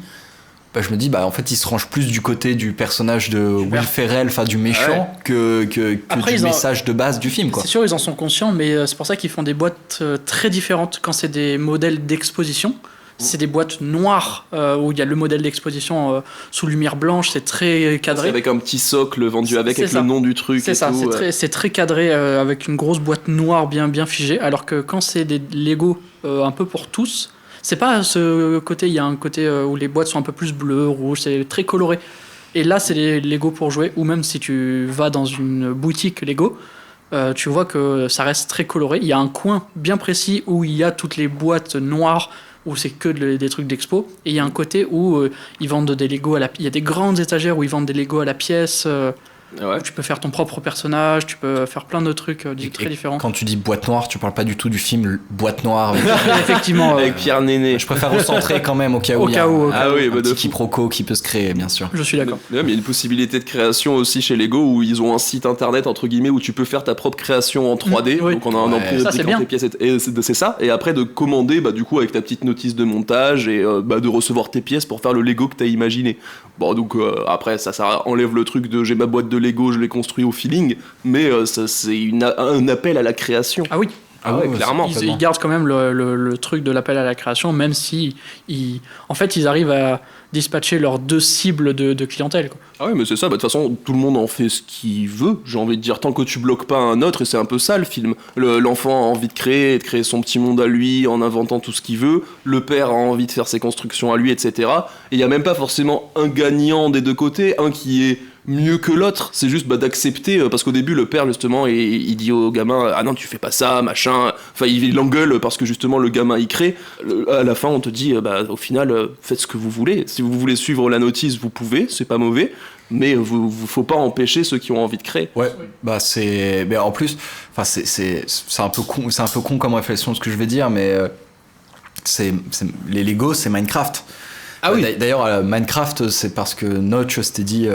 je me dis en fait il se range plus du côté du personnage de Will Ferrell, enfin du méchant, que Après, du message de base du film, quoi. C'est sûr, ils en sont conscients, mais c'est pour ça qu'ils font des boîtes très différentes quand c'est des modèles d'exposition. C'est des boîtes noires où il y a le modèle d'exposition sous lumière blanche, c'est très cadré. Avec un petit socle vendu avec C'est le ça. nom du truc. C'est et ça, tout, c'est très cadré avec une grosse boîte noire bien figée, alors que quand c'est des Lego un peu pour tous, c'est pas ce côté, il y a un côté où les boîtes sont un peu plus bleues, rouges, c'est très coloré. Et là, c'est les Lego pour jouer, ou même si tu vas dans une boutique Lego, tu vois que ça reste très coloré. Il y a un coin bien précis où il y a toutes les boîtes noires, où c'est que des trucs d'expo, et il y a un côté où ils vendent des Lego il y a des grandes étagères où ils vendent des Lego à la pièce, Ouais. où tu peux faire ton propre personnage, tu peux faire plein de trucs Et très différents. Quand tu dis boîte noire, tu parles pas du tout du film Boîte noire. avec- Effectivement, Avec Pierre Néné. Je préfère recentrer quand même au cas où Au il y a cas où, au un, cas où. Ah oui, un de petit fou. quiproquo qui peut se créer, bien sûr. je suis d'accord. Même, il y a une possibilité de création aussi chez Lego où ils ont un site internet entre guillemets où tu peux faire ta propre création en 3D. Oui. Donc on a un Ouais. emprise Ça, c'est bien. tes pièces et c'est ça. Et après de commander du coup avec ta petite notice de montage et de recevoir tes pièces pour faire le Lego que t'as imaginé. Bon donc après ça enlève le truc de j'ai ma boîte de Lego, je l'ai construit au feeling, mais ça, c'est un appel à la création. Ah oui, Ah ouais, ouais, clairement. ils gardent quand même le truc de l'appel à la création, même si en fait ils arrivent à dispatcher leurs deux cibles de clientèle, quoi. Ah oui, mais c'est ça, de toute façon, tout le monde en fait ce qu'il veut, j'ai envie de dire, tant que tu bloques pas un autre, et c'est un peu ça le film. L'enfant a envie de créer son petit monde à lui en inventant tout ce qu'il veut, le père a envie de faire ses constructions à lui, etc. Et il n'y a même pas forcément un gagnant des deux côtés, un qui est mieux que l'autre, c'est juste d'accepter, parce qu'au début, le père, justement, il dit au gamin, ah non, tu fais pas ça, machin, enfin, il l'engueule parce que justement, le gamin, il crée. À la fin, on te dit, au final, faites ce que vous voulez. Si vous voulez suivre la notice, vous pouvez, c'est pas mauvais. Mais faut pas empêcher ceux qui ont envie de créer. Ouais, c'est. Mais en plus, enfin, c'est un peu con comme réflexion ce que je vais dire, mais les Lego, c'est Minecraft. Ah oui. D'ailleurs, Minecraft, c'est parce que Notch s'était dit,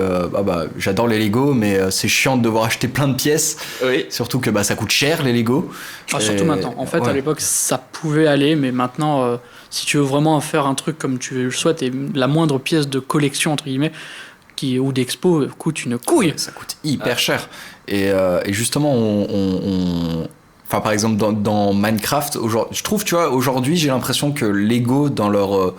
j'adore les Lego, mais c'est chiant de devoir acheter plein de pièces. Oui. Surtout que ça coûte cher les Lego. Surtout maintenant. En fait, ouais. à l'époque, ça pouvait aller, mais maintenant, si tu veux vraiment faire un truc comme tu le souhaites, et la moindre pièce de collection, entre guillemets, ou d'expo, coûte une couille. Ça coûte hyper cher. Et justement, enfin, par exemple, dans Minecraft, je trouve, tu vois, aujourd'hui, j'ai l'impression que Lego, dans leur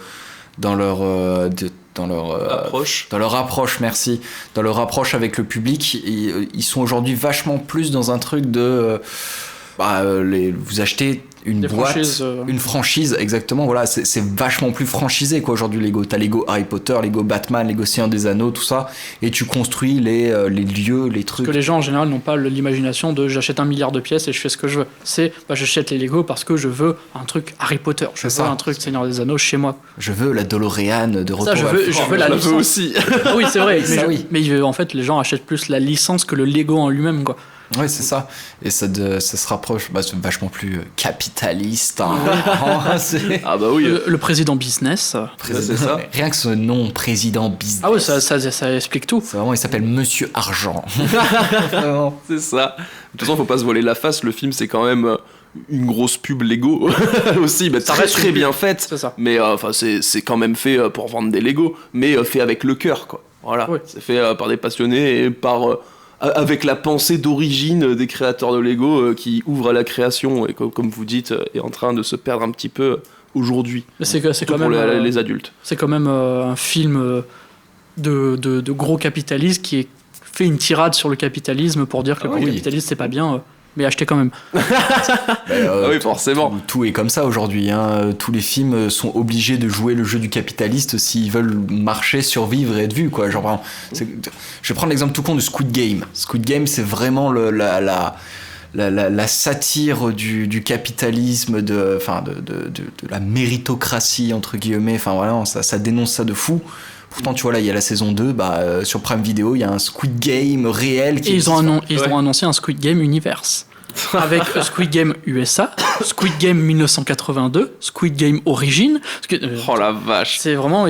approche, merci, dans leur approche avec le public, ils sont aujourd'hui vachement plus dans un truc de vous achetez une Des boîte, franchises, une franchise, exactement. Voilà, c'est vachement plus franchisé quoi aujourd'hui Lego. T'as Lego Harry Potter, Lego Batman, Lego Seigneur des Anneaux, tout ça, et tu construis les lieux, les trucs. Parce que les gens en général n'ont pas l'imagination de j'achète 1 milliard de pièces et je fais ce que je veux. C'est j'achète les Lego parce que je veux un truc Harry Potter, je veux ça. un truc Seigneur des Anneaux chez moi. Je veux la DeLorean de retour. Ça, je veux la Je la veux licence. aussi. Ah oui, c'est vrai. Ça, oui. Mais en fait, les gens achètent plus la licence que le Lego en lui-même, quoi. Ouais, c'est ça. Et ça se rapproche, c'est vachement plus capitaliste. Hein. C'est- Ah bah oui. Le président business. c'est ça. Rien que ce nom, président business. Ah ouais, ça explique tout. C'est vraiment, il s'appelle Monsieur Argent. Vraiment. C'est ça. De toute façon, faut pas se voiler la face. Le film, c'est quand même une grosse pub Lego aussi. Bah, Ça très reste très une bien pub. faite. C'est ça. Mais enfin, c'est quand même fait pour vendre des Lego, mais fait avec le cœur, quoi. Voilà. Oui. C'est fait par des passionnés et avec la pensée d'origine des créateurs de Lego qui ouvrent à la création et comme vous dites est en train de se perdre un petit peu aujourd'hui. Mais c'est Surtout quand pour même. les adultes. C'est quand même un film de gros capitalisme qui fait une tirade sur le capitalisme pour dire que Ah le oui. capitalisme c'est pas bien, mais achetez quand même. Ah oui, forcément. Tout est comme ça aujourd'hui. Hein. Tous les films sont obligés de jouer le jeu du capitaliste s'ils veulent marcher, survivre et être vus. Quoi. Genre, par exemple, je vais prendre l'exemple tout con de Squid Game. Squid Game, c'est vraiment la satire du capitalisme, de la méritocratie, entre guillemets. Enfin, vraiment, ça dénonce ça de fou. Pourtant, tu vois, là, il y a la saison 2, sur Prime Video, il y a un Squid Game réel qui Et ils ont existe. annoncé un Squid Game Universe. Avec Squid Game USA, Squid Game 1982, Squid Game Origin. Oh la vache. C'est vraiment.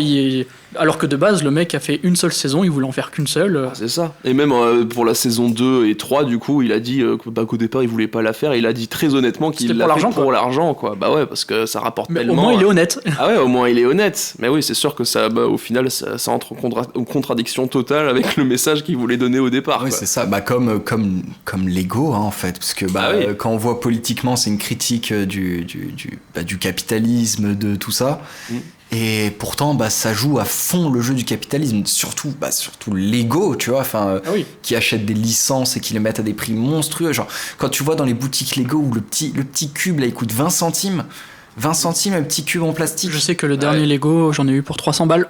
Alors que de base, le mec a fait une seule saison, il voulait en faire qu'une seule. Ah, c'est ça. Et même pour la saison 2 et 3, du coup, il a dit qu'au départ, il voulait pas la faire. Il a dit très honnêtement qu'il C'était l'a pour fait l'argent, pour quoi. l'argent, quoi. Bah ouais, parce que ça rapporte Mais tellement. au moins, il est honnête. Ah ouais, au moins il est honnête. Mais oui, c'est sûr que ça, au final, ça entre en contradiction totale avec le message qu'il voulait donner au départ. Oui, quoi. c'est ça. comme Lego, hein, en fait. Parce que Ah oui. quand on voit politiquement, c'est une critique du capitalisme, de tout ça. Mm. Et pourtant, ça joue à fond le jeu du capitalisme. Surtout Lego, tu vois, Ah oui. qui achètent des licences et qui les mettent à des prix monstrueux. Genre, quand tu vois dans les boutiques Lego où le petit cube, là, il coûte 20 centimes. 20 centimes, un petit cube en plastique. Je sais que le dernier Lego, j'en ai eu pour 300 balles.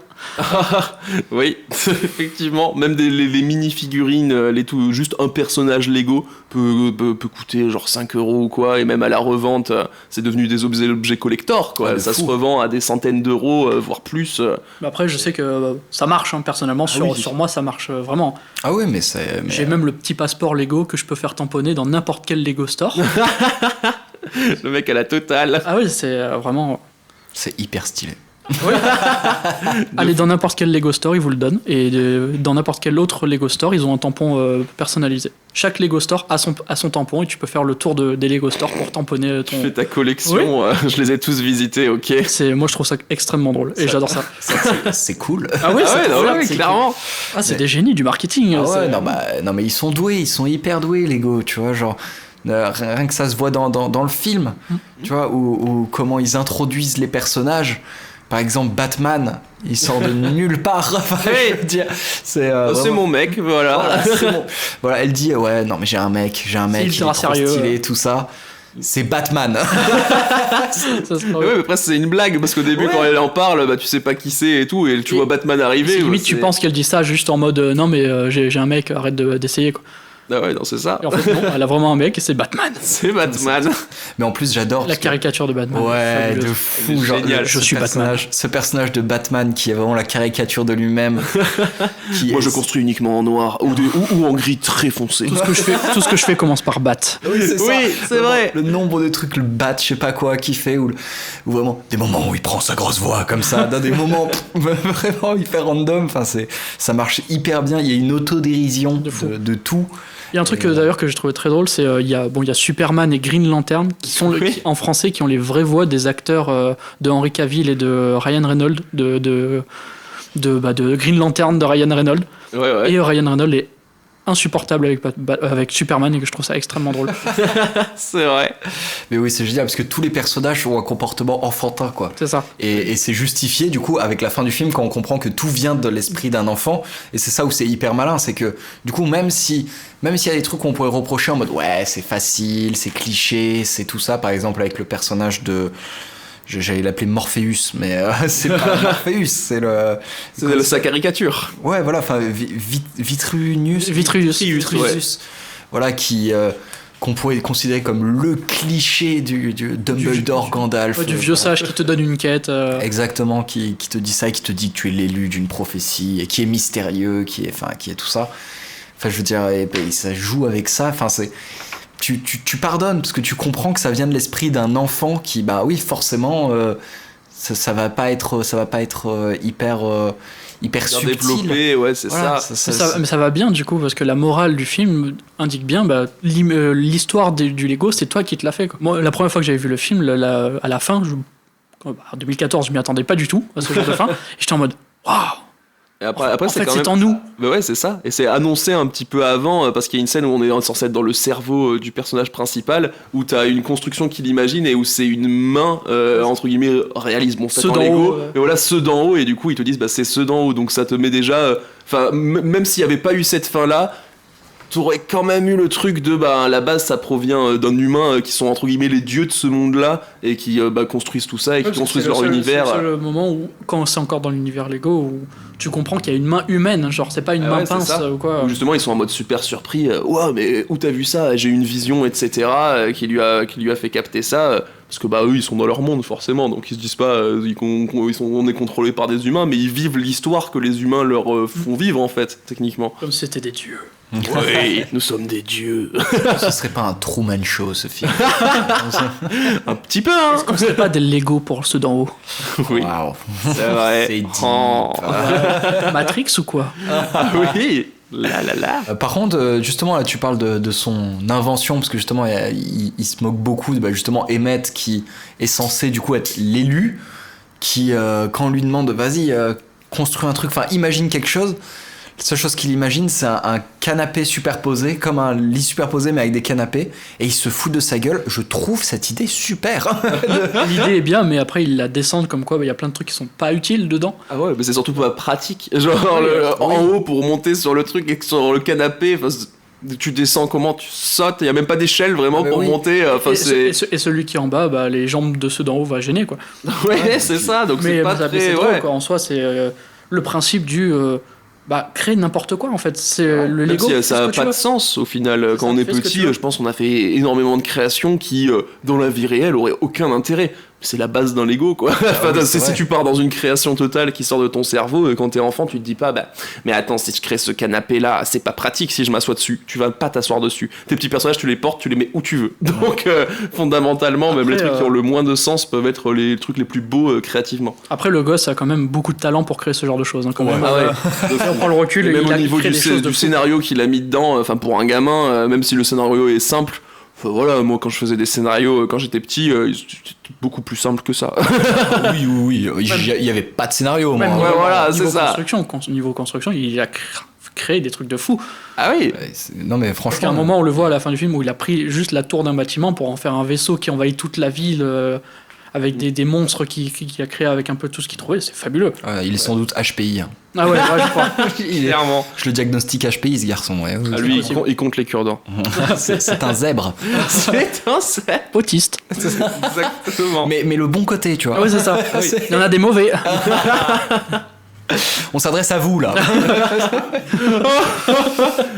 Oui, effectivement. Même les mini-figurines, juste un personnage Lego peut coûter genre 5 euros ou quoi. Et même à la revente, c'est devenu des objets collector, quoi. Ah, de Ça fou. se revend à des centaines d'euros, voire plus. Mais après, je sais que ça marche, hein, personnellement. oui. Sur moi, ça marche vraiment. Ah oui, mais J'ai même le petit passeport Lego que je peux faire tamponner dans n'importe quel Lego store. Le mec à la totale. Ah oui, c'est vraiment. c'est hyper stylé. Allez dans n'importe quel Lego store, ils vous le donnent. Et dans n'importe quel autre Lego store, ils ont un tampon personnalisé. Chaque Lego store a son tampon et tu peux faire le tour des Lego stores pour tamponner Tu ton. fais ta collection, je les ai tous visités, ok. Moi, je trouve ça extrêmement drôle et j'adore ça. C'est cool. Ah oui, Ah ouais, c'est non, trop bien, ouais, c'est clairement. Ah, c'est des génies du marketing. Ah ouais, c'est- non, mais ils sont doués, ils sont hyper doués, Lego, tu vois, genre. Rien que ça se voit dans le film, tu vois, où comment ils introduisent les personnages. Par exemple, Batman, il sort de nulle part. Enfin, je veux dire, c'est C'est mon mec, voilà. Voilà, c'est bon. Voilà, elle dit ouais, non mais j'ai un mec, il ultra est trop sérieux. stylé, tout ça. C'est Batman. ça se- Ouais, mais après c'est une blague parce qu'au début Ouais. quand elle en parle, tu sais pas qui c'est et tout, et tu Et- vois Batman arriver. C'est limite, c'est- tu penses qu'elle dit ça juste en mode non, mais j'ai un mec, arrête d'essayer quoi. Ah ouais, non, c'est ça. Et en fait, non, elle a vraiment un mec et c'est Batman. C'est Batman. Mais en plus, j'adore. La parce que- caricature de Batman. Ouais, fabuleuse. de fou. Elle est Genre, géniale. Je ce suis personnage, ce personnage de Batman qui est vraiment la caricature de lui-même. Moi je construis uniquement en noir ou en gris très foncé. Tout ce que je fais commence par Bat. Oui, c'est Oui, c'est vrai. Le nombre de trucs, le bat, je sais pas quoi, qu'il fait, ou vraiment des moments où il prend sa grosse voix comme ça, dans des moments vraiment hyper random. Enfin, ça marche hyper bien. Il y a une autodérision De fou. de tout. Il y a un truc d'ailleurs que j'ai trouvé très drôle, c'est il y a Superman et Green Lantern qui sont Oui. en français qui ont les vraies voix des acteurs de Henry Cavill et de Ryan Reynolds de Green Lantern de Ryan Reynolds. Ouais, ouais. Et Ryan Reynolds est insupportable avec Superman et que je trouve ça extrêmement drôle. C'est vrai. Mais oui, c'est génial parce que tous les personnages ont un comportement enfantin, quoi. C'est ça. Et c'est justifié, du coup, avec la fin du film, quand on comprend que tout vient de l'esprit d'un enfant. Et c'est ça où c'est hyper malin, c'est que, du coup, même s'il y a des trucs qu'on pourrait reprocher en mode, ouais, c'est facile, c'est cliché, c'est tout ça, par exemple, avec le personnage de... J'allais l'appeler Morpheus, mais c'est pas Morpheus, c'est sa caricature. Ouais, voilà, enfin, Vitruvius. Ouais. Voilà, qu'on pourrait considérer comme le cliché du Dumbledore Gandalf. Du vieux sage qui te donne une quête. Exactement, qui te dit ça et qui te dit que tu es l'élu d'une prophétie, et qui est mystérieux, qui est tout ça. Enfin, je veux dire, ça joue avec ça, enfin, c'est... Tu pardonnes parce que tu comprends que ça vient de l'esprit d'un enfant qui, bah oui, forcément, ça va pas être hyper subtil. Développé, ouais, c'est voilà, ça. Mais ça va bien du coup parce que la morale du film indique bien l'histoire du Lego, c'est toi qui te l'as fait, quoi. Moi, la première fois que j'avais vu le film, à la fin, en 2014, je m'y attendais pas du tout à ce genre de fin. Et j'étais en mode waouh. Et après en c'est fait, quand c'est même... en nous. Bah ouais, c'est ça. Et c'est annoncé un petit peu avant, parce qu'il y a une scène où on est censé être dans le cerveau du personnage principal, où t'as une construction qu'il imagine et où c'est une main, entre guillemets, réaliste. Bon, Ceux en d'en Lego. haut, Et voilà, ceux d'en haut, et du coup, ils te disent, bah c'est ceux d'en haut. Donc ça te met déjà... Enfin, même s'il n'y avait pas eu cette fin-là, t'aurais quand même eu le truc de, bah, à la base, ça provient d'un humain qui sont, entre guillemets, les dieux de ce monde-là, et qui construisent tout ça, et qui construisent leur univers. C'est le moment où, quand c'est encore dans l'univers Lego, où tu comprends qu'il y a une main humaine, genre c'est pas une main pince ou quoi. Où justement ils sont en mode super surpris, ouais mais où t'as vu ça, j'ai eu une vision, etc. Qui lui a fait capter ça, parce que bah eux ils sont dans leur monde forcément, donc ils se disent pas on est contrôlé par des humains, mais ils vivent l'histoire que les humains leur font vivre en fait, techniquement. Comme si c'était des dieux. Oui, nous sommes des dieux. Ce serait pas un Truman Show, ce film? Un petit peu, hein. Est-ce qu'on serait pas des Lego pour ceux d'en haut? Oui, Waouh. c'est vrai. C'est deep. Oh. Matrix ou quoi? Ah oui. Là. Par contre, justement, là, tu parles de son invention, parce que justement, il se moque beaucoup de justement Emmett, qui est censé du coup être l'élu, qui, quand on lui demande, vas-y, construis un truc, enfin, imagine quelque chose. La seule chose qu'il imagine, c'est un canapé superposé, comme un lit superposé, mais avec des canapés, et il se fout de sa gueule. Je trouve cette idée super. L'idée est bien, mais après ils la descendent comme quoi il y a plein de trucs qui sont pas utiles dedans. Ah ouais, mais c'est surtout pas pratique. Genre, en haut pour monter sur le truc et sur le canapé, tu descends comment, tu sautes, il y a même pas d'échelle vraiment pour monter. Et celui qui est en bas, les jambes de ceux d'en haut va gêner, quoi. Ouais, c'est ça, donc c'est pas très... c'est drôle, quoi. En soi, c'est le principe du... créer n'importe quoi en fait, c'est le Lego. Si, ça n'a pas de sens au final. Quand on est petit, je pense qu'on a fait énormément de créations qui, dans la vie réelle, auraient aucun intérêt. C'est la base d'un Lego, quoi. Si tu pars dans une création totale qui sort de ton cerveau, quand t'es enfant, tu te dis pas, mais attends, si je crée ce canapé-là, c'est pas pratique si je m'assois dessus. Tu vas pas t'asseoir dessus. Tes petits personnages, tu les portes, tu les mets où tu veux. Donc, fondamentalement, même les trucs qui ont le moins de sens peuvent être les trucs les plus beaux créativement. Après, le gosse a quand même beaucoup de talent pour créer ce genre de choses. Hein, quand même. Donc, on prend le recul et même il au niveau du scénario qu'il a mis dedans, pour un gamin, même si le scénario est simple. Voilà, moi quand je faisais des scénarios quand j'étais petit, c'était beaucoup plus simple que ça. Oui, il y avait pas de scénario. Même moi. voilà, c'est ça. Niveau construction, il a créé des trucs de fou. Ah oui. Non mais franchement. Parce qu'à un moment, on le voit à la fin du film où il a pris juste la tour d'un bâtiment pour en faire un vaisseau qui envahit toute la ville. Avec des monstres qu'il a créé avec un peu tout ce qu'il trouvait, c'est fabuleux. Il est sans doute HPI. Hein. Ah ouais, je crois. Clairement. Je le diagnostique HPI, ce garçon. Ouais, lui, il compte les cure-dents. c'est un zèbre. C'est un zèbre. Autiste. Exactement. Mais le bon côté, tu vois. Ah oui, c'est ça. Il y en a des mauvais. On s'adresse à vous, là.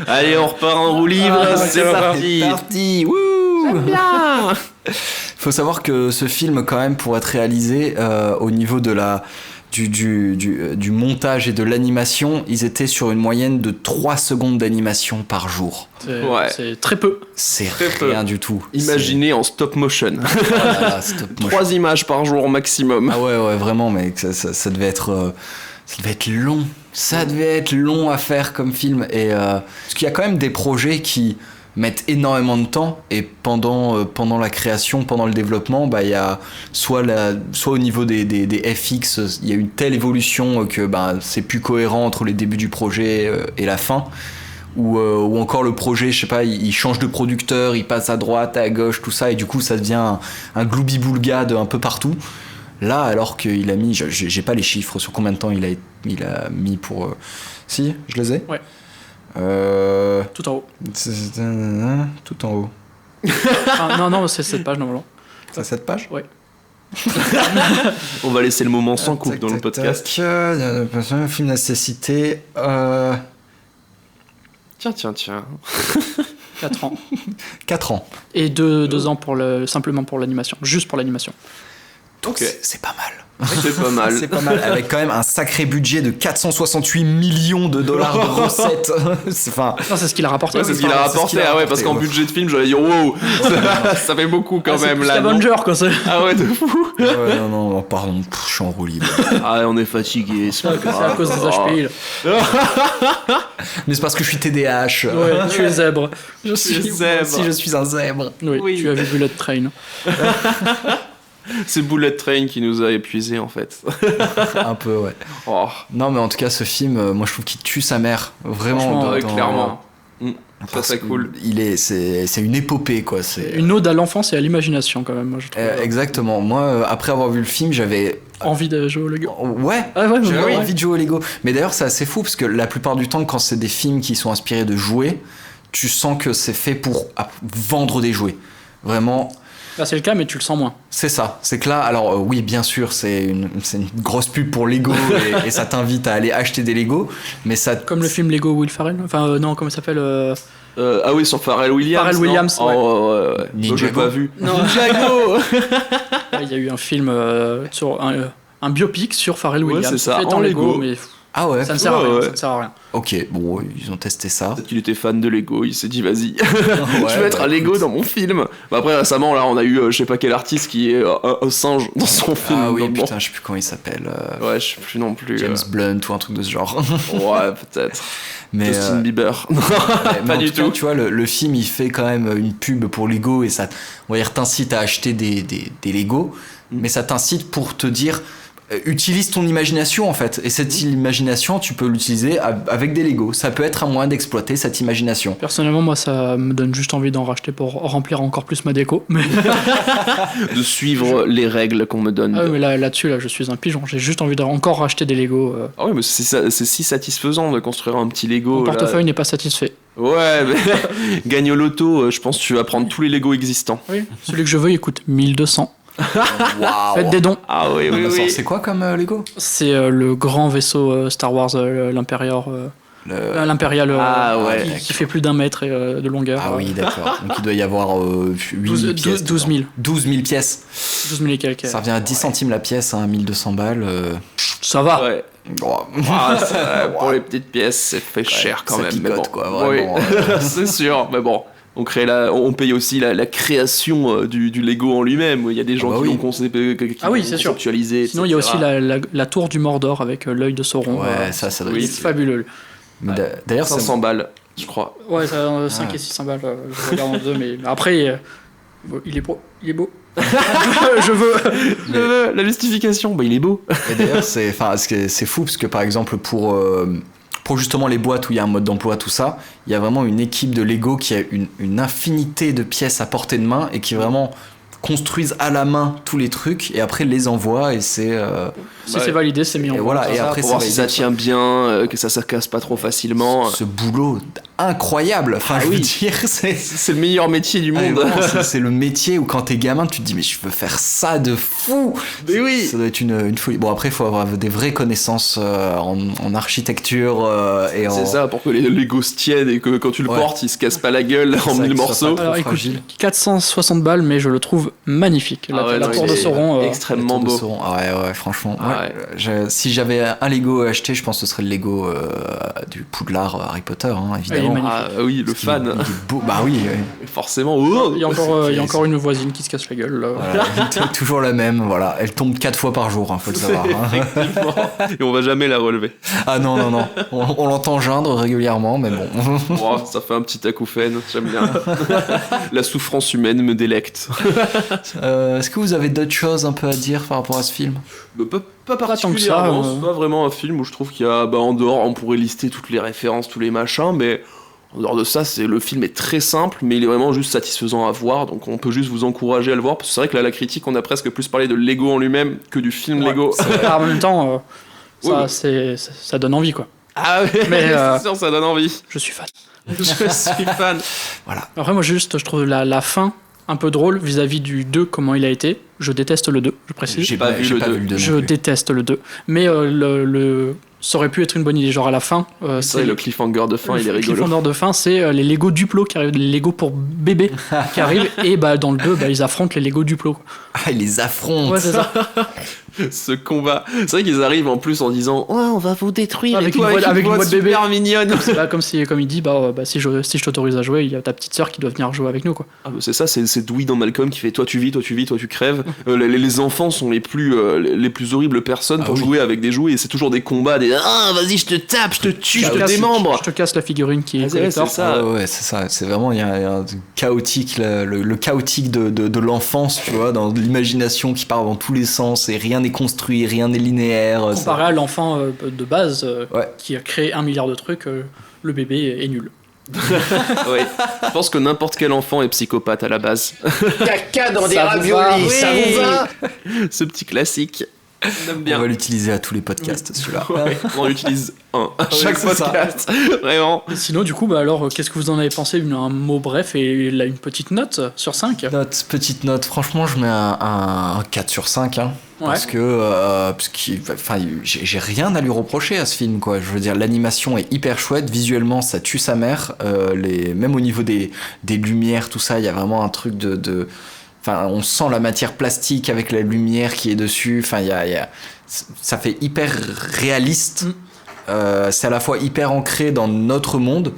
Allez, on repart en roue libre. C'est parti. C'est parti. Wouh. J'aime bien. Faut savoir que ce film, quand même, pour être réalisé au niveau de du montage et de l'animation, ils étaient sur une moyenne de 3 secondes d'animation par jour. C'est très peu. C'est rien du tout. Imaginez en stop motion. Voilà, stop motion. 3 images par jour maximum. Ah ouais, vraiment, mais ça devait être... ça devait être long. Ça devait être long à faire comme film. Et, parce qu'il y a quand même des projets qui mettent énormément de temps, et pendant la création, pendant le développement, il y a soit au niveau des FX, il y a une telle évolution que c'est plus cohérent entre les débuts du projet et la fin, ou encore le projet, je sais pas, il change de producteur, il passe à droite, à gauche, tout ça, et du coup ça devient un gloubi-boulga de un peu partout. Là, alors qu'il a mis, j'ai pas les chiffres sur combien de temps il a mis pour... Si, je les ai. Ouais. Tout en haut. Tout en haut. Non, c'est cette page normalement. C'est cette page? Ouais. On va laisser le moment sans coupe dans le podcast. Film nécessité. Tiens. 4 ans. 4 ans. Et 2 ans simplement pour l'animation. Juste pour l'animation. Ok. C'est pas mal. C'est pas mal. C'est pas mal. Avec quand même un sacré budget de 468 millions de dollars de recettes. Non, c'est ce qu'il a rapporté. Ouais, c'est ce qu'il a rapporté. Ah ouais, parce qu'en budget de film, j'allais dire wow, ça fait beaucoup quand même là. C'est Avenger quoi. Ah ouais, de fou. Ouais, non, pardon, je suis en roue libre. Ah, on est fatigué. C'est à cause des HPI. Là. Mais c'est parce que je suis TDAH. Ouais, tu es zèbre. Je suis zèbre. Si je suis un zèbre. Oui. Tu as vu Bullet Train. C'est Bullet Train qui nous a épuisés en fait. Un peu, ouais. Oh. Non, mais en tout cas, ce film, moi je trouve qu'il tue sa mère. Vraiment. Ouais, clairement. Ça c'est cool. C'est une épopée, quoi. C'est une ode à l'enfance et à l'imagination, quand même, moi, je trouve. Exactement. Moi, après avoir vu le film, j'avais envie de jouer au Lego. Ouais, j'avais envie de jouer au Lego. Mais d'ailleurs, c'est assez fou parce que la plupart du temps, quand c'est des films qui sont inspirés de jouets, tu sens que c'est fait pour vendre des jouets. Vraiment. Là, c'est le cas, mais tu le sens moins. C'est ça. C'est que là, alors oui, bien sûr, c'est une grosse pub pour Lego et ça t'invite à aller acheter des Lego. Mais ça. Comme le film Lego Will Ferrell. Enfin, non, comment il s'appelle Ah oui, sur Pharrell Williams. Pharrell Williams, ouais. Oh, ouais. Ninjago. Je l'ai pas vu. Non. Ninjago. Il y a eu un film sur un biopic sur Pharrell Williams. Ouais, c'est ça. Fait en Lego, mais ah ouais. ça ne sert à rien. Ça ne sert à rien. Ok, bon, ils ont testé ça. Peut-être qu'il était fan de Lego, il s'est dit vas-y, je vais être un Lego dans mon film. Bah après récemment là, on a eu je sais pas quel artiste qui est un singe dans son film. Ah oui, donc, putain, je sais plus comment il s'appelle. Ouais, je sais plus non plus. James Blunt ou un truc de ce genre. Ouais, peut-être. Mais Justin Bieber. pas du tout. Tu vois, le film, il fait quand même une pub pour Lego et ça, on va dire, t'incite à acheter des Lego, mais ça t'incite pour te dire utilise ton imagination en fait, et cette imagination tu peux l'utiliser avec des Lego. Ça peut être un moyen d'exploiter cette imagination. Personnellement, moi ça me donne juste envie d'en racheter pour remplir encore plus ma déco, mais de suivre les règles qu'on me donne. Ah oui, mais là-dessus je suis un pigeon, j'ai juste envie d'encore racheter des Lego. Ah oui, mais c'est si satisfaisant de construire un petit Lego. Mon portefeuille n'est pas satisfait. Ouais, mais gagne au loto, je pense que tu vas prendre tous les Lego existants. Oui, celui que je veux il coûte 1200. Waouh. Faites des dons. Ah oui, oui. C'est quoi comme Lego? C'est le grand vaisseau Star Wars, l'Imperial. L'Imperial qui fait plus d'1 mètre de longueur. Ah oui, d'accord. Donc il doit y avoir 8 pièces. 12 000. 12 000 pièces. 12 000 et quelques. Ça revient à 10 centimes la pièce, hein, 1200 balles. Ça va. Ouais. Pour les petites pièces, c'est fait cher quand ça même. picote, mais bon. quoi, vraiment. C'est sûr, mais bon. On paye aussi la création du Lego en lui-même. Il y a des gens qui l'ont conceptualisé. Sinon, il y a aussi la tour du Mordor avec l'œil de Sauron. Ouais, ça doit être fabuleux. Mais d'ailleurs, 500 balles, je crois. Ouais, ça 5 et 600 balles. Je regarde en deux, mais après, il est beau. Il est beau. Je veux. La justification, il est beau. Et d'ailleurs, c'est fou parce que par exemple, pour justement les boîtes où il y a un mode d'emploi, tout ça, il y a vraiment une équipe de Lego qui a une infinité de pièces à portée de main et qui vraiment construisent à la main tous les trucs et après les envoient et c'est c'est validé, c'est mis en voilà, place. et après pour voir si ça tient bien, que ça casse pas trop facilement. Ce boulot incroyable, enfin je veux dire, c'est le meilleur métier du monde. C'est le métier où quand t'es gamin tu te dis mais je veux faire ça de fou. Mais oui, ça doit être une folie. Bon après il faut avoir des vraies connaissances en architecture c'est ça, pour que les Legos se tiennent et que quand tu le portes il se casse pas la gueule en 1000 morceaux. Alors écoute, 460 balles, mais je le trouve magnifique. La tour de Sauron, extrêmement beau. Ah ouais, franchement. Si j'avais un Lego à acheter, je pense que ce serait le Lego du Poudlard Harry Potter, hein, évidemment. Oui, le fan. Il est beau. Bah oui. Forcément. Il y a encore une voisine qui se casse la gueule. Toujours la même, voilà. Elle tombe 4 fois par jour, faut le savoir. Hein. Et on va jamais la relever. Ah non. On l'entend geindre régulièrement, mais bon. Ça fait un petit acouphène, j'aime bien. La souffrance humaine me délecte. Est-ce que vous avez d'autres choses un peu à dire par rapport à ce film? Pas particulièrement, c'est pas vraiment un film où je trouve qu'il y a, en dehors, on pourrait lister toutes les références, tous les machins, mais En dehors de ça, le film est très simple, mais il est vraiment juste satisfaisant à voir, donc on peut juste vous encourager à le voir, parce que c'est vrai que là, la critique, on a presque plus parlé de Lego en lui-même que du film Lego. En même temps, Oui. ça donne envie, quoi. Ah oui, Mais, c'est sûr, ça donne envie. Je suis fan. Je suis fan. Après, moi, je trouve la fin un peu drôle vis-à-vis du 2, comment il a été. Je déteste le 2, je précise. J'ai pas vu le 2. Je déteste le 2. Mais ça aurait pu être une bonne idée. Genre à la fin, C'est le cliffhanger de fin, il est le rigolo. cliffhanger de fin, c'est les Lego Duplo qui arrivent, les Lego pour bébé qui arrivent. Et dans le 2, ils affrontent les Lego Duplo. Ah, ils les affrontent. Ouais, c'est ça. Ce combat. C'est vrai qu'ils arrivent en plus en disant ouais, on va vous détruire Avec et tout, avec une voix de bébé. super mignonne. C'est là comme il dit, si je t'autorise à jouer, il y a ta petite sœur qui doit venir jouer avec nous, quoi. Ah, c'est ça, c'est Dewey dans Malcolm qui fait toi tu vis, toi tu crèves. Les enfants sont les plus horribles personnes pour jouer avec des jouets, et c'est toujours des combats, des vas-y je te tape, je te tue, je te démembre. Je te casse la figurine qui est c'est collector. ça. Ouais, c'est ça. C'est vraiment, il y a un chaotique, le chaotique de l'enfance, tu vois, dans l'imagination qui part dans tous les sens et rien n'est construit, rien n'est linéaire. Comparé à l'enfant de base Ouais. qui a créé 1 milliard de trucs, le bébé est nul. Ouais. Je pense que n'importe quel enfant est psychopathe à la base. Caca dans des Ça vous raviolis, va. ça vous va? Ce petit classique. On aime On bien. va l'utiliser à tous les podcasts, celui-là. Ouais, on en utilise un à chaque c'est ça. podcast. Vraiment. Et sinon, du coup, alors, qu'est-ce que vous en avez pensé? Un mot bref et là, une petite note sur 5. Petite note, franchement, je mets un 4 sur 5. Hein, Ouais. parce que j'ai rien à lui reprocher à ce film, quoi. Je veux dire, l'animation est hyper chouette, visuellement, ça tue sa mère. Même au niveau des lumières, tout ça, il y a vraiment un truc de Enfin, on sent la matière plastique avec la lumière qui est dessus. Enfin, ça fait hyper réaliste. C'est à la fois hyper ancré dans notre monde,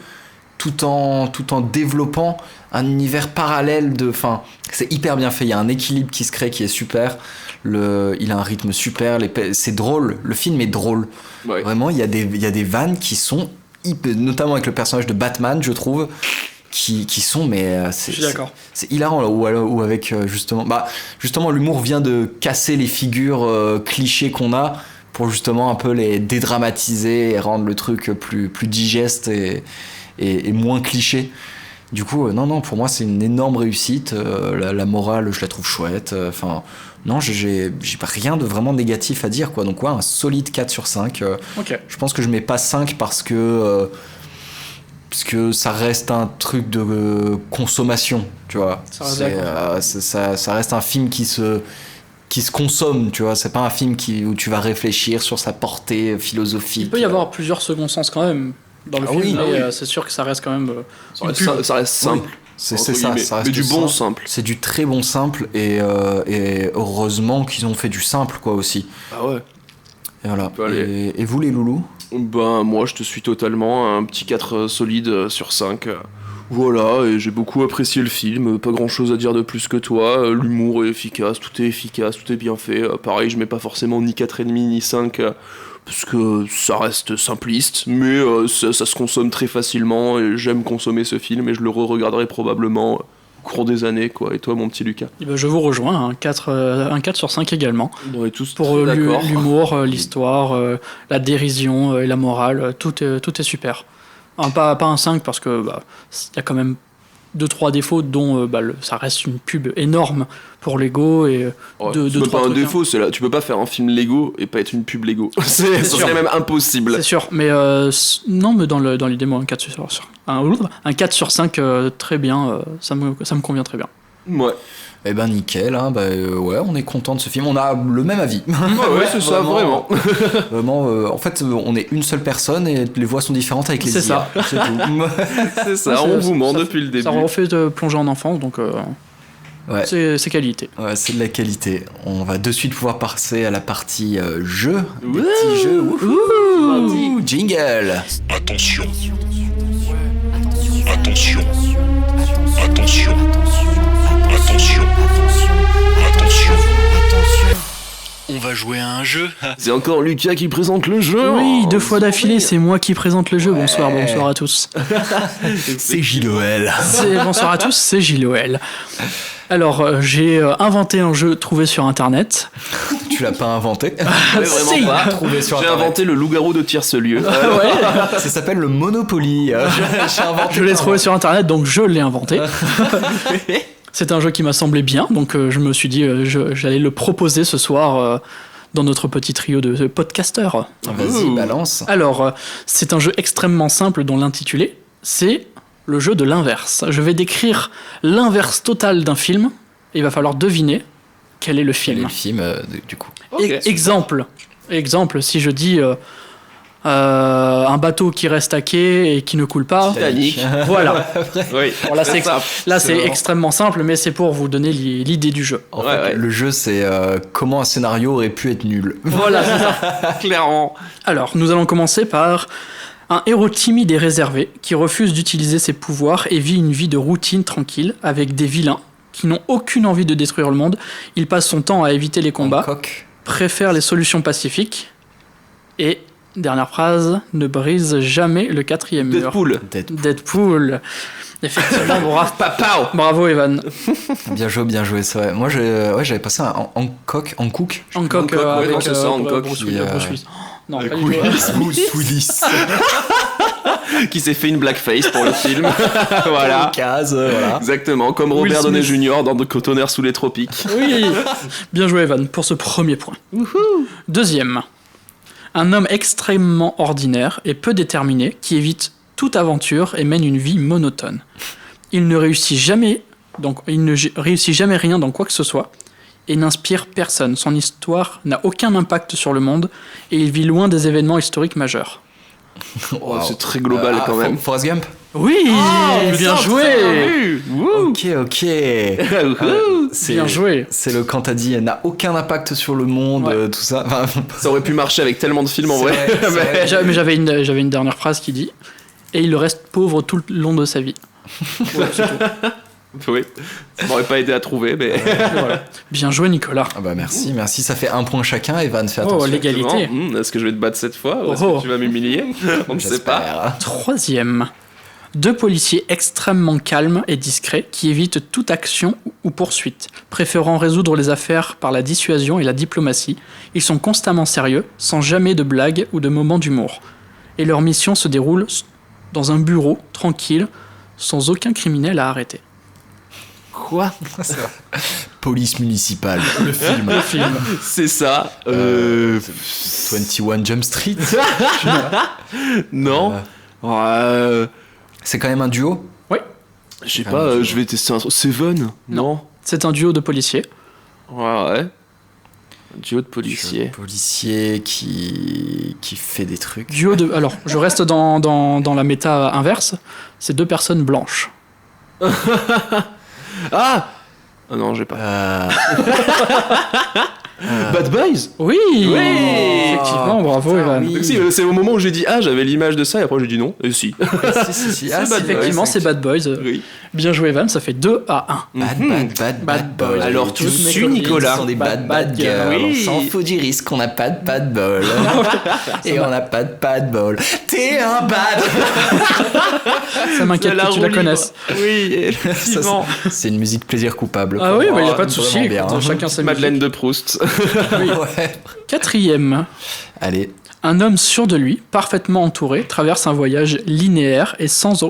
tout en développant un univers parallèle Enfin, c'est hyper bien fait. Il y a un équilibre qui se crée qui est super. Il a un rythme super. C'est drôle. Le film est drôle. Ouais. Vraiment, il y a des vannes qui sont hyper, notamment avec le personnage de Batman, je trouve. Qui sont, mais Je suis d'accord. c'est hilarant là, ou avec justement l'humour vient de casser les figures clichés qu'on a pour justement un peu les dédramatiser et rendre le truc plus digeste et moins cliché. Du coup non, pour moi c'est une énorme réussite. La morale, je la trouve chouette. Enfin non, j'ai pas rien de vraiment négatif à dire, quoi. Donc un solide 4 sur 5. Ok. Je pense que je mets pas 5 parce que ça reste un truc de consommation, tu vois. Ça reste un film qui se consomme, tu vois. C'est pas un film où tu vas réfléchir sur sa portée philosophique. Il peut y avoir plusieurs seconds sens quand même dans le Ah film, oui, mais c'est sûr que ça reste quand même. Ça reste simple. Oui, c'est entre ça, guillemets. ça reste Mais du bon simple. simple. C'est du très bon simple et heureusement qu'ils ont fait du simple, quoi, aussi. Ah ouais. Et voilà. peut aller. Et vous, les loulous? Ben, moi, je te suis totalement. Un petit 4 solide sur 5. Voilà, et j'ai beaucoup apprécié le film. Pas grand chose à dire de plus que toi. L'humour est efficace, tout est bien fait. Pareil, je mets pas forcément ni 4,5 ni 5. Parce que ça reste simpliste, mais ça se consomme très facilement. Et j'aime consommer ce film et je le re-regarderai probablement au cours des années, quoi. Et toi, mon petit Lucas? Et ben, je vous rejoins, un 4 sur 5 également. On est tous Pour très d'accord. l'humour, l'histoire, la dérision et la morale, tout est super. Pas un 5 parce que y a quand même 2-3 défauts, dont ça reste une pub énorme pour Lego et Ouais, deux, c'est même trois pas un trucs, défaut, c'est là. Tu peux pas faire un film Lego et pas être une pub Lego. Ce sûr. serait même impossible. C'est sûr, mais non, mais dans l'idée, moi, un 4 un 4 sur 5, très bien, ça me convient très bien. Ouais. Eh ben nickel, hein, ouais, on est content de ce film. On a le même avis. Ouais, c'est ça, vraiment. Vraiment, en fait, on est une seule personne et les voix sont différentes avec les C'est IA. ça. C'est tout. C'est ça, on vous ment depuis le début. Ça refait de plonger en enfance, donc Ouais. c'est qualité. Ouais, c'est de la qualité. On va de suite pouvoir passer à la partie jeu. Des Wouh. petits jeux. Wouhou. Jingle. Attention. Attention. Attention. Attention. Attention. On va jouer à un jeu. C'est encore Lucas qui présente le jeu. Oui, 2 fois d'affilée, c'est moi qui présente le jeu. Bonsoir à tous. C'est JLOL. Bonsoir à tous, c'est JLOL. Alors, j'ai inventé un jeu trouvé sur Internet. Tu l'as pas inventé. Ouais, Si. vraiment pas. Trouvé sur J'ai Internet. inventé le loup-garou de Tierce-Lieu. Ouais, Ça s'appelle le Monopoly. J'ai inventé je l'ai un- trouvé sur Internet, donc je l'ai inventé. C'est un jeu qui m'a semblé bien, donc je me suis dit j'allais le proposer ce soir dans notre petit trio de podcasteurs. Vas-y, Ouh. balance. Alors, c'est un jeu extrêmement simple dont l'intitulé, c'est le jeu de l'inverse. Je vais décrire l'inverse total d'un film, et il va falloir deviner quel est le Quel est film. le film, du coup? Ok, Exemple, si je dis un bateau qui reste à quai et qui ne coule pas, Titanic. voilà. Oui. Bon, là, c'est simple. Là, C'est c'est vraiment- extrêmement simple, mais c'est pour vous donner l'idée du jeu. En Ouais, fait, ouais. le jeu, c'est comment un scénario aurait pu être nul. Voilà, c'est ça. Clairement. Alors, nous allons commencer par un héros timide et réservé qui refuse d'utiliser ses pouvoirs et vit une vie de routine tranquille avec des vilains qui n'ont aucune envie de détruire le monde. Il passe son temps à éviter les combats, Coq. préfère les solutions pacifiques et, dernière phrase, ne brise jamais le 4e mur. Deadpool. Deadpool. Effectivement, Papao. bravo Evan. Bien joué, c'est vrai. Moi, j'avais passé un Hancock. Hancock, Hancock, ouais, non, c'est ça, Hancock, Bruce qui, Willis. Bruce Willis. Non, pas du tout. Bruce Willis. Qui s'est fait une blackface pour le film. Voilà. Case, voilà. Exactement, comme Will Robert Downey Smith. Jr. dans The Cotonner sous les tropiques. Oui, bien joué Evan pour ce premier point. Deuxième, un homme extrêmement ordinaire et peu déterminé qui évite toute aventure et mène une vie monotone. Il ne réussit jamais, réussit jamais rien dans quoi que ce soit et n'inspire personne. Son histoire n'a aucun impact sur le monde et il vit loin des événements historiques majeurs. Oh, c'est très global quand même. Forrest Gump. Oui, bien joué. Ok. C'est- Bien joué. C'est le quand t'as dit elle n'a aucun impact sur le monde, Ouais. tout ça. Enfin, Ça aurait pu marcher avec tellement de films en c'est vrai. c'est vrai. Mais j'avais une dernière phrase qui dit « Et il reste pauvre tout le long de sa vie ». Voilà, c'est tout. Oui, ça m'aurait pas aidé à trouver, mais. Voilà. Bien joué Nicolas. Ah bah merci, ça fait un point chacun. Evan, fais attention. Oh, l'égalité. Est-ce que je vais te battre cette fois ou est-ce Oh. que tu vas m'humilier? On ne sait pas. J'espère. Troisième. 2 policiers extrêmement calmes et discrets qui évitent toute action ou poursuite, préférant résoudre les affaires par la dissuasion et la diplomatie. Ils sont constamment sérieux, sans jamais de blagues ou de moments d'humour. Et leur mission se déroule dans un bureau, tranquille, sans aucun criminel à arrêter. Quoi? Police municipale. Le film. C'est ça. 21 Jump Street. Non. C'est quand même un duo. Je sais pas, je vais tester un truc. Seven? Non. C'est un duo de policiers. Ouais. Un duo de policiers. Policier qui fait des trucs. Duo de... Alors, je reste dans la méta inverse. C'est 2 personnes blanches. Ah non, j'ai pas. Bad Boys? Oui, effectivement, bravo Evan. oui. Si, c'est au moment où j'ai dit j'avais l'image de ça et après j'ai dit non. Et si. Si. Ah, Bad Boys, Effectivement, c'est Bad Boys. Oui. Bien joué Evan, ça fait 2-1. Bad boy. Alors, tu Tous mes suis copines Nicolas. sont des Bad bad girls. Oui. On s'en fout du risque, on n'a pas de bad ball. Et on n'a pas de bad ball. T'es un bad. Ça m'inquiète que tu la connaisses. Oui, effectivement. C'est une musique plaisir coupable. Ah quoi. oui, il n'y a pas de Vraiment souci. bien. écoute, chacun sa Madeleine musique. de Proust. Ouais. 4e. Allez. Un homme sûr de lui, parfaitement entouré, traverse un voyage linéaire et sans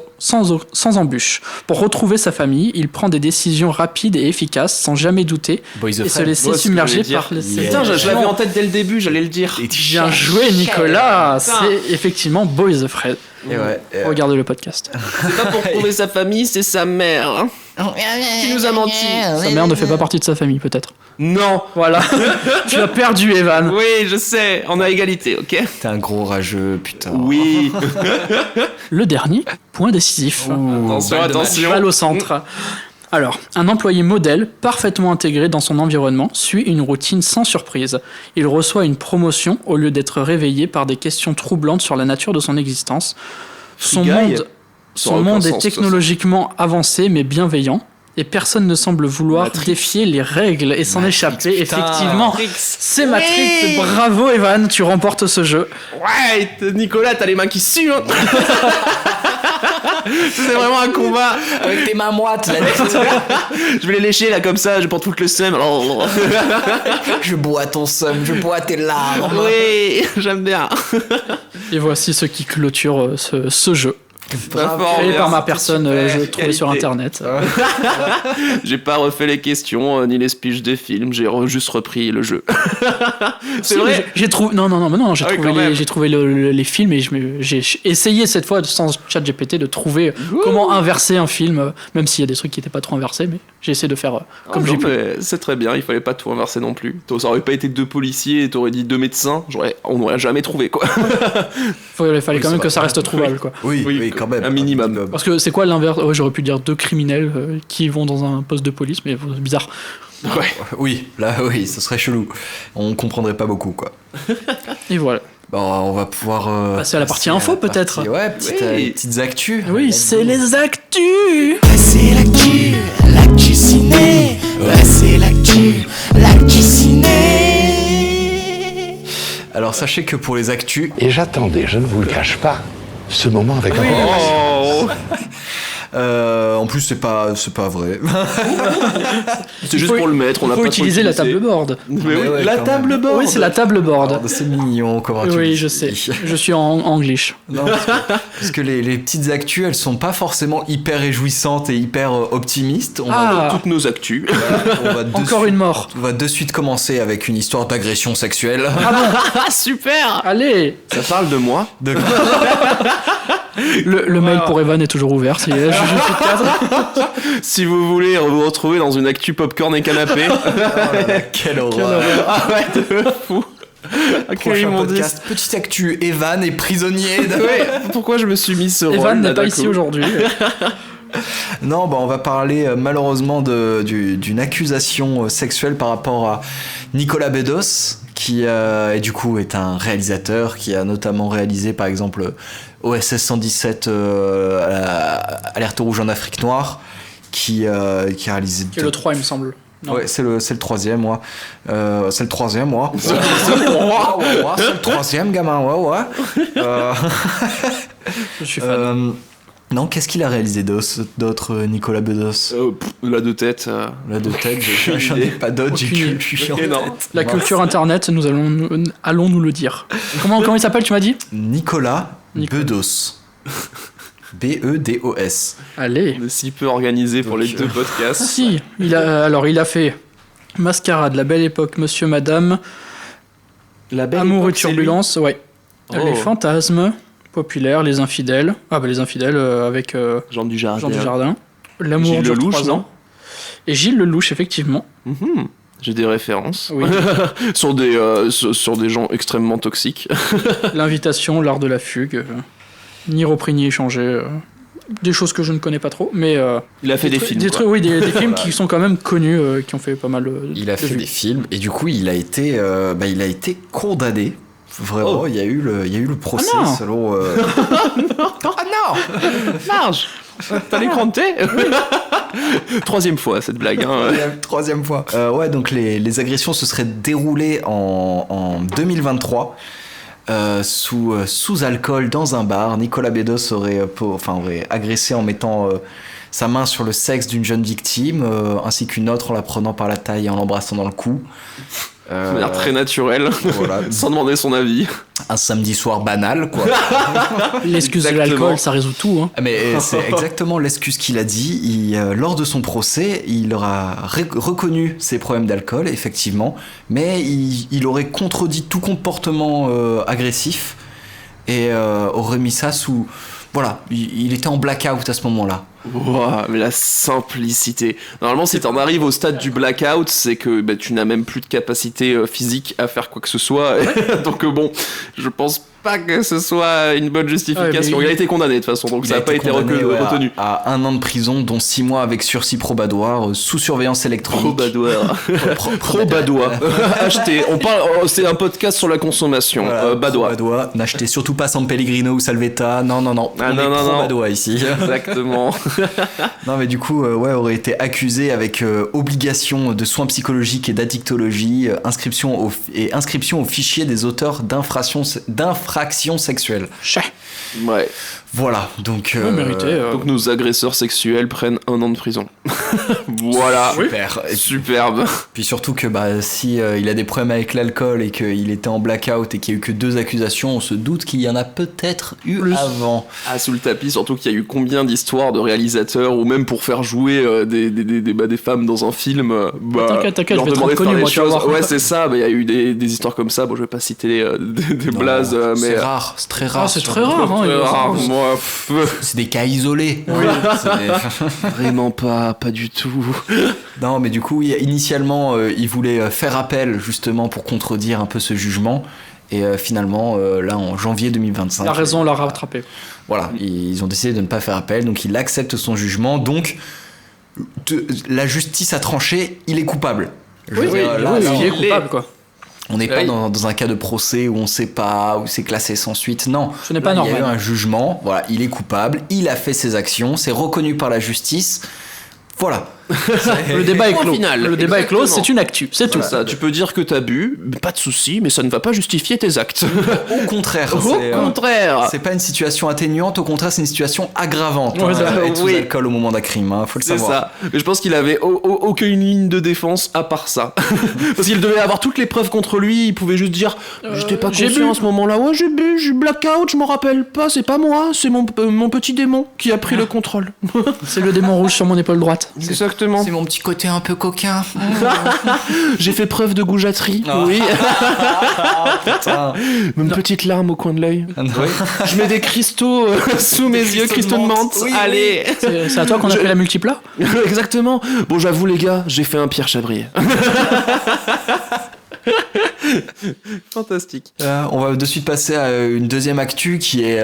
embûche. Pour retrouver sa famille, il prend des décisions rapides et efficaces sans jamais douter Boys of et se Fred. laisser Ouais, c'est ce que submerger j'allais dire. par les Yeah. Putain, je l'avais en tête dès le début, j'allais le dire. Bien joué Nicolas. Putain. C'est effectivement Boys of Fred. Et ouais. Regardez le podcast. C'est pas pour trouver sa famille, c'est sa mère. Hein. Qui nous a menti. Sa mère ne fait pas partie de sa famille peut-être. Non. Voilà. Tu as perdu Evan. Oui, je sais, on a égalité, ok? T'es un gros rageux, putain. Oui. Le dernier, point décisif. Attention, attention. Balle au centre. Alors, un employé modèle, parfaitement intégré dans son environnement, suit une routine sans surprise. Il reçoit une promotion au lieu d'être réveillé par des questions troublantes sur la nature de son existence. Son Free guy. monde, Ça aurait aucun est sens, technologiquement avancé mais bienveillant. et personne ne semble vouloir défier les règles et s'en échapper. putain. Effectivement, c'est Matrix. Bravo Evan, tu remportes ce jeu. Ouais, Nicolas, t'as les mains qui suent, hein. C'est vraiment un combat. Avec tes mains moites, là. Je vais les lécher là comme ça, je porte tout le seum. Je bois ton seum, je bois tes larmes. Oui, j'aime bien. Et voici ce qui clôture ce jeu. Bravo, Créé par ma c'était personne, super, je l'ai trouvé sur qualité. internet. J'ai pas refait les questions ni les speeches des films, j'ai juste repris le jeu. C'est Si, vrai. mais j'ai trouvé. Non, j'ai Ah oui, trouvé, quand même. j'ai trouvé les films et j'ai essayé cette fois, sans ChatGPT, de trouver comment inverser un film, même s'il y a des trucs qui n'étaient pas trop inversés, mais j'ai essayé de faire comme j'ai pu. C'est très bien, il fallait pas tout inverser non plus. Ça aurait pas été 2 policiers et t'aurais dit 2 médecins, on n'aurait jamais trouvé quoi. Il fallait quand même c'est que ça vrai. reste trouvable, quoi. Oui, quand même. un minimum. Parce que c'est quoi l'inverse? Ouais, j'aurais pu dire 2 criminels qui vont dans un poste de police, mais c'est bizarre. Ouais. Oui, là, oui, ce serait chelou. On comprendrait pas beaucoup, quoi. Et voilà. Bon, on va pouvoir Passer à la partie info, peut-être. Ouais, Oui. petites actus. Oui, c'est les actus. C'est l'actu ciné. Ouais, c'est l'actu ciné. Alors sachez que pour les actus, Et j'attendais, je ne vous le cache pas, ce moment avec Oh. en plus c'est pas vrai. C'est juste pour le mettre, on Il n'a faut pas utiliser la table board. Mais Mais oui, ouais, la quand table même. board. Oui, c'est la table board. Oh, c'est mignon, comment tu Oui, dis. je sais. Je suis en English. Non, parce que les petites actus, elles sont pas forcément hyper réjouissantes et hyper optimistes. Ah. Toutes nos actus. on va de Encore suite- une mort. On va de suite commencer avec une histoire d'agression sexuelle. Ah super. Allez, Ça parle de moi. De- le mail pour Evan est toujours ouvert. Si je suis de cadre. Si vous voulez vous retrouver dans une actu popcorn et canapé. Quelle horreur. Ah ouais, de fou. Prochain podcast, petite actu, Evan est prisonnier. Ouais, pourquoi je me suis mis ce rôle Evan là, n'est pas d'un ici coup aujourd'hui. Non, bah on va parler malheureusement d'une accusation sexuelle par rapport à Nicolas Bedos, qui et du coup est un réalisateur qui a notamment réalisé par exemple OSS 117, Alerte rouge en Afrique noire, qui a réalisé... Qui est le 3, il me semble. Non. Ouais, c'est le troisième, moi. C'est le troisième, moi. C'est le troisième, gamin, ouais. Je suis fan. Non, qu'est-ce qu'il a réalisé d'autre, Nicolas Bedos? Là de tête. Là, de tête, j'en ai pas d'autres, j'ai Aucune que je suis en idée. Non. tête. La culture internet, allons nous le dire. Comment il s'appelle, tu m'as dit? Nicolas Bedos. B-E-D-O-S. Allez. On est si peu organisé pour les Donc, 2 podcasts. Si, il a fait Mascarade, La Belle Époque, Monsieur, Madame, La Belle Amour et Époque, c'est lui. Turbulence, ouais. Oh. Les Fantasmes, Populaire, Les Infidèles. Ah bah Les Infidèles avec Jean Dujardin. Jean Dujardin. L'amour Gilles dure Lelouch, 3 non ans. Et Gilles Lelouch, effectivement. Mhm. J'ai des références. Oui. sur des gens extrêmement toxiques. L'invitation, L'Art de la Fugue, Ni repris ni échangé. Des choses que je ne connais pas trop, mais Il a fait des films. des quoi. trucs, oui, des films qui sont quand même connus, qui ont fait pas mal. Il a de fait vues. des films et du coup il a été condamné. Vraiment, Oh. il y a eu le procès Ah non. selon. Ah non. Marge. T'as l'écran de thé. 3e fois cette blague. Hein. Troisième fois. Ouais, donc les agressions se seraient déroulées en 2023 sous alcool dans un bar. Nicolas Bedos aurait agressé en mettant sa main sur le sexe d'une jeune victime, ainsi qu'une autre en la prenant par la taille et en l'embrassant dans le cou. Ça a l'air très naturel. Voilà. Sans demander son avis. Un samedi soir banal, quoi. L'excuse de Exactement. l'alcool, ça résout tout. Hein. Ah, mais c'est exactement l'excuse qu'il a dit. Lors de son procès, il aura reconnu ses problèmes d'alcool, effectivement, mais il aurait contredit tout comportement agressif et aurait mis ça sous... Voilà, il était en blackout à ce moment-là. Wow, mais la simplicité. Normalement, si t'en arrives au stade du blackout, c'est que tu n'as même plus de capacité physique à faire quoi que ce soit. Donc bon, je pense pas que ce soit une bonne justification. Ouais, mais il a été condamné de toute façon, donc ça n'a pas été condamné, ouais, retenu. à 1 an de prison, dont 6 mois avec sursis probatoire, sous surveillance électronique. Probadoire. Probadois. Achetez. On parle. C'est un podcast sur la consommation. Voilà, Badois. Badois. N'achetez surtout pas San Pellegrino ou Salvetta. Non. Ah, On non, est non, pro non. Badois ici. Exactement. Non, mais du coup, aurait été accusé avec obligation de soins psychologiques et d'addictologie, inscription au fichier des auteurs d'infractions sexuelles. Ouais. Voilà, donc... mérité. Donc nos agresseurs sexuels prennent 1 an de prison. Voilà. Super. Superbe. Puis surtout que si il a des problèmes avec l'alcool et qu'il était en blackout et qu'il y a eu que 2 accusations, on se doute qu'il y en a peut-être eu avant. Ah, sous le tapis, surtout qu'il y a eu combien d'histoires de réalisateurs ou même pour faire jouer des femmes dans un film. T'inquiète, leur je vais demander être de faire reconnu, les moi, tu vas choses. voir. Ouais, c'est ça. Il y a eu des histoires comme ça. Bon, je vais pas citer des Non, blazes, mais c'est rare, c'est très rare. Ah, c'est très rare, hein. Très rare. Moi, C'est des cas isolés. vraiment pas du tout. Non, mais du coup, initialement, il voulait faire appel justement pour contredire un peu ce jugement. Et finalement, là, en janvier 2025... La raison l'a rattrapé. Voilà, ils ont décidé de ne pas faire appel, donc il accepte son jugement. Donc, la justice a tranché, il est coupable. Je veux dire, là, il est coupable, quoi. on n'est pas dans un cas de procès où on ne sait pas, où c'est classé sans suite. Non, Ce n'est pas il y a eu normal. un jugement, voilà, il est coupable, il a fait ses actions, c'est reconnu par la justice. Voilà. Le débat est Au clos. final, Le débat est clos, exactement. c'est une actu, c'est tout. Ça, tu peux dire que t'as bu, pas de souci, mais ça ne va pas justifier tes actes. Au contraire. Au contraire. C'est pas une situation atténuante, au contraire, c'est une situation aggravante. Ouais, ça, être sous oui. alcool au moment d'un crime, faut le C'est savoir. ça. Mais je pense qu'il avait aucune ligne de défense à part ça. Parce qu'il devait avoir toutes les preuves contre lui. Il pouvait juste dire j'étais pas j'ai conscient bu. à ce moment-là. Ouais, j'ai bu, j'ai blackout, je m'en rappelle pas. C'est pas moi, c'est mon petit démon qui a pris le contrôle. C'est le démon rouge sur mon épaule droite. Exactement. C'est mon petit côté un peu coquin. J'ai fait preuve de goujaterie. Oh. Oui. Putain. Une petite larme au coin de l'œil. Je mets des cristaux sous mes yeux, cristaux de menthe. Oui, Allez. C'est à toi qu'on a fait la multiplat. Exactement. Bon, j'avoue les gars, j'ai fait un Pierre Chabrier. Fantastique. On va de suite passer à une deuxième actu qui est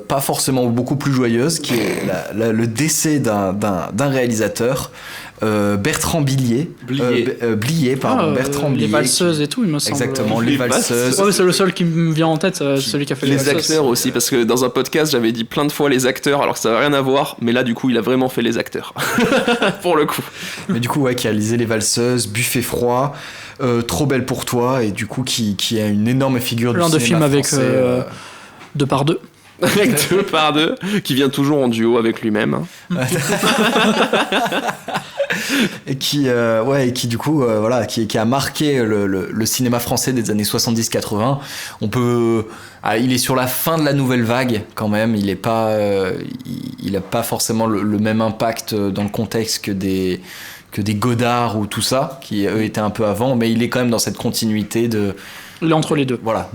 pas forcément beaucoup plus joyeuse, qui est le décès d'un réalisateur, Bertrand Blier. Blier, pardon, Bertrand Blier. Les valseuses et tout, il me semble. Exactement, les Les valseuses. Ouais, c'est le seul qui me vient en tête, celui qui a fait les Les valseuses. acteurs aussi, parce que dans un podcast, j'avais dit plein de fois les acteurs, alors que ça n'a rien à voir, mais là, du coup, il a vraiment fait les acteurs. Pour le coup. Mais du coup, qui a réalisé Les Valseuses, Buffet froid, Trop belle pour toi, et du coup, qui a une énorme figure du Plein de cinéma films avec français, 2 par 2. Avec 2 par 2, qui vient toujours en duo avec lui-même. et qui du coup qui a marqué le cinéma français des années 70-80. Il est sur la fin de la nouvelle vague quand même, il a pas forcément le même impact dans le contexte que des Godard ou tout ça qui eux étaient un peu avant, mais il est quand même dans cette continuité Il est entre les deux. voilà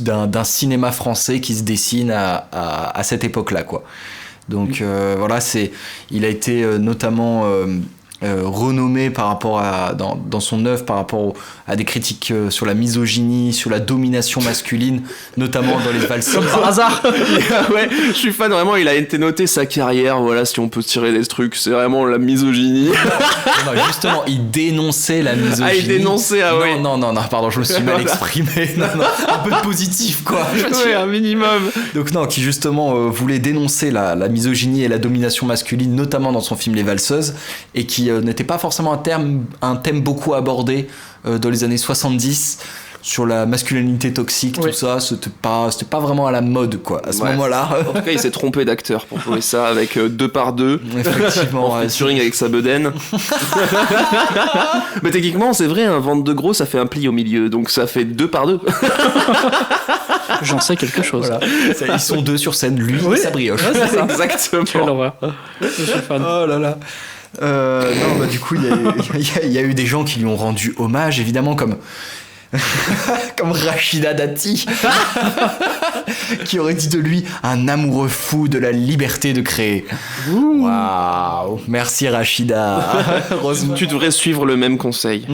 d'un cinéma français qui se dessine à cette époque-là, quoi. Donc il a été notamment renommé par rapport dans son œuvre par rapport à des critiques sur la misogynie, sur la domination masculine, notamment dans les valseuses. Par hasard. Ouais, je suis fan, vraiment, il a été noté sa carrière, voilà, si on peut tirer des trucs, c'est vraiment la misogynie. Non, justement, il dénonçait la misogynie. Ah, il dénonçait, ah ouais. Non, pardon, je me suis mal Voilà. exprimé. Non, un peu de positif, quoi. Ouais, un minimum. Donc non, qui justement voulait dénoncer la misogynie et la domination masculine, notamment dans son film Les Valseuses, et qui n'était pas forcément un thème beaucoup abordé dans les années 70, sur la masculinité toxique, Oui. tout ça, c'était pas vraiment à la mode, quoi, à ce Ouais. moment-là. En tout cas, il s'est trompé d'acteur pour jouer ça avec 2 par 2. Effectivement, En ouais, featuring avec sa bedaine. Mais techniquement, c'est vrai, un ventre de gros, ça fait un pli au milieu, donc ça fait 2 par 2. J'en sais quelque chose. voilà. Ils sont 2 sur scène, lui et sa brioche. Ouais, c'est ça. Exactement. Quelle horreur. Je suis fan. Oh là là. Non, du coup, il y a eu des gens qui lui ont rendu hommage, évidemment, comme Rachida Dati, qui aurait dit de lui un amoureux fou de la liberté de créer. Waouh, merci Rachida. Heureusement. Tu devrais suivre le même conseil.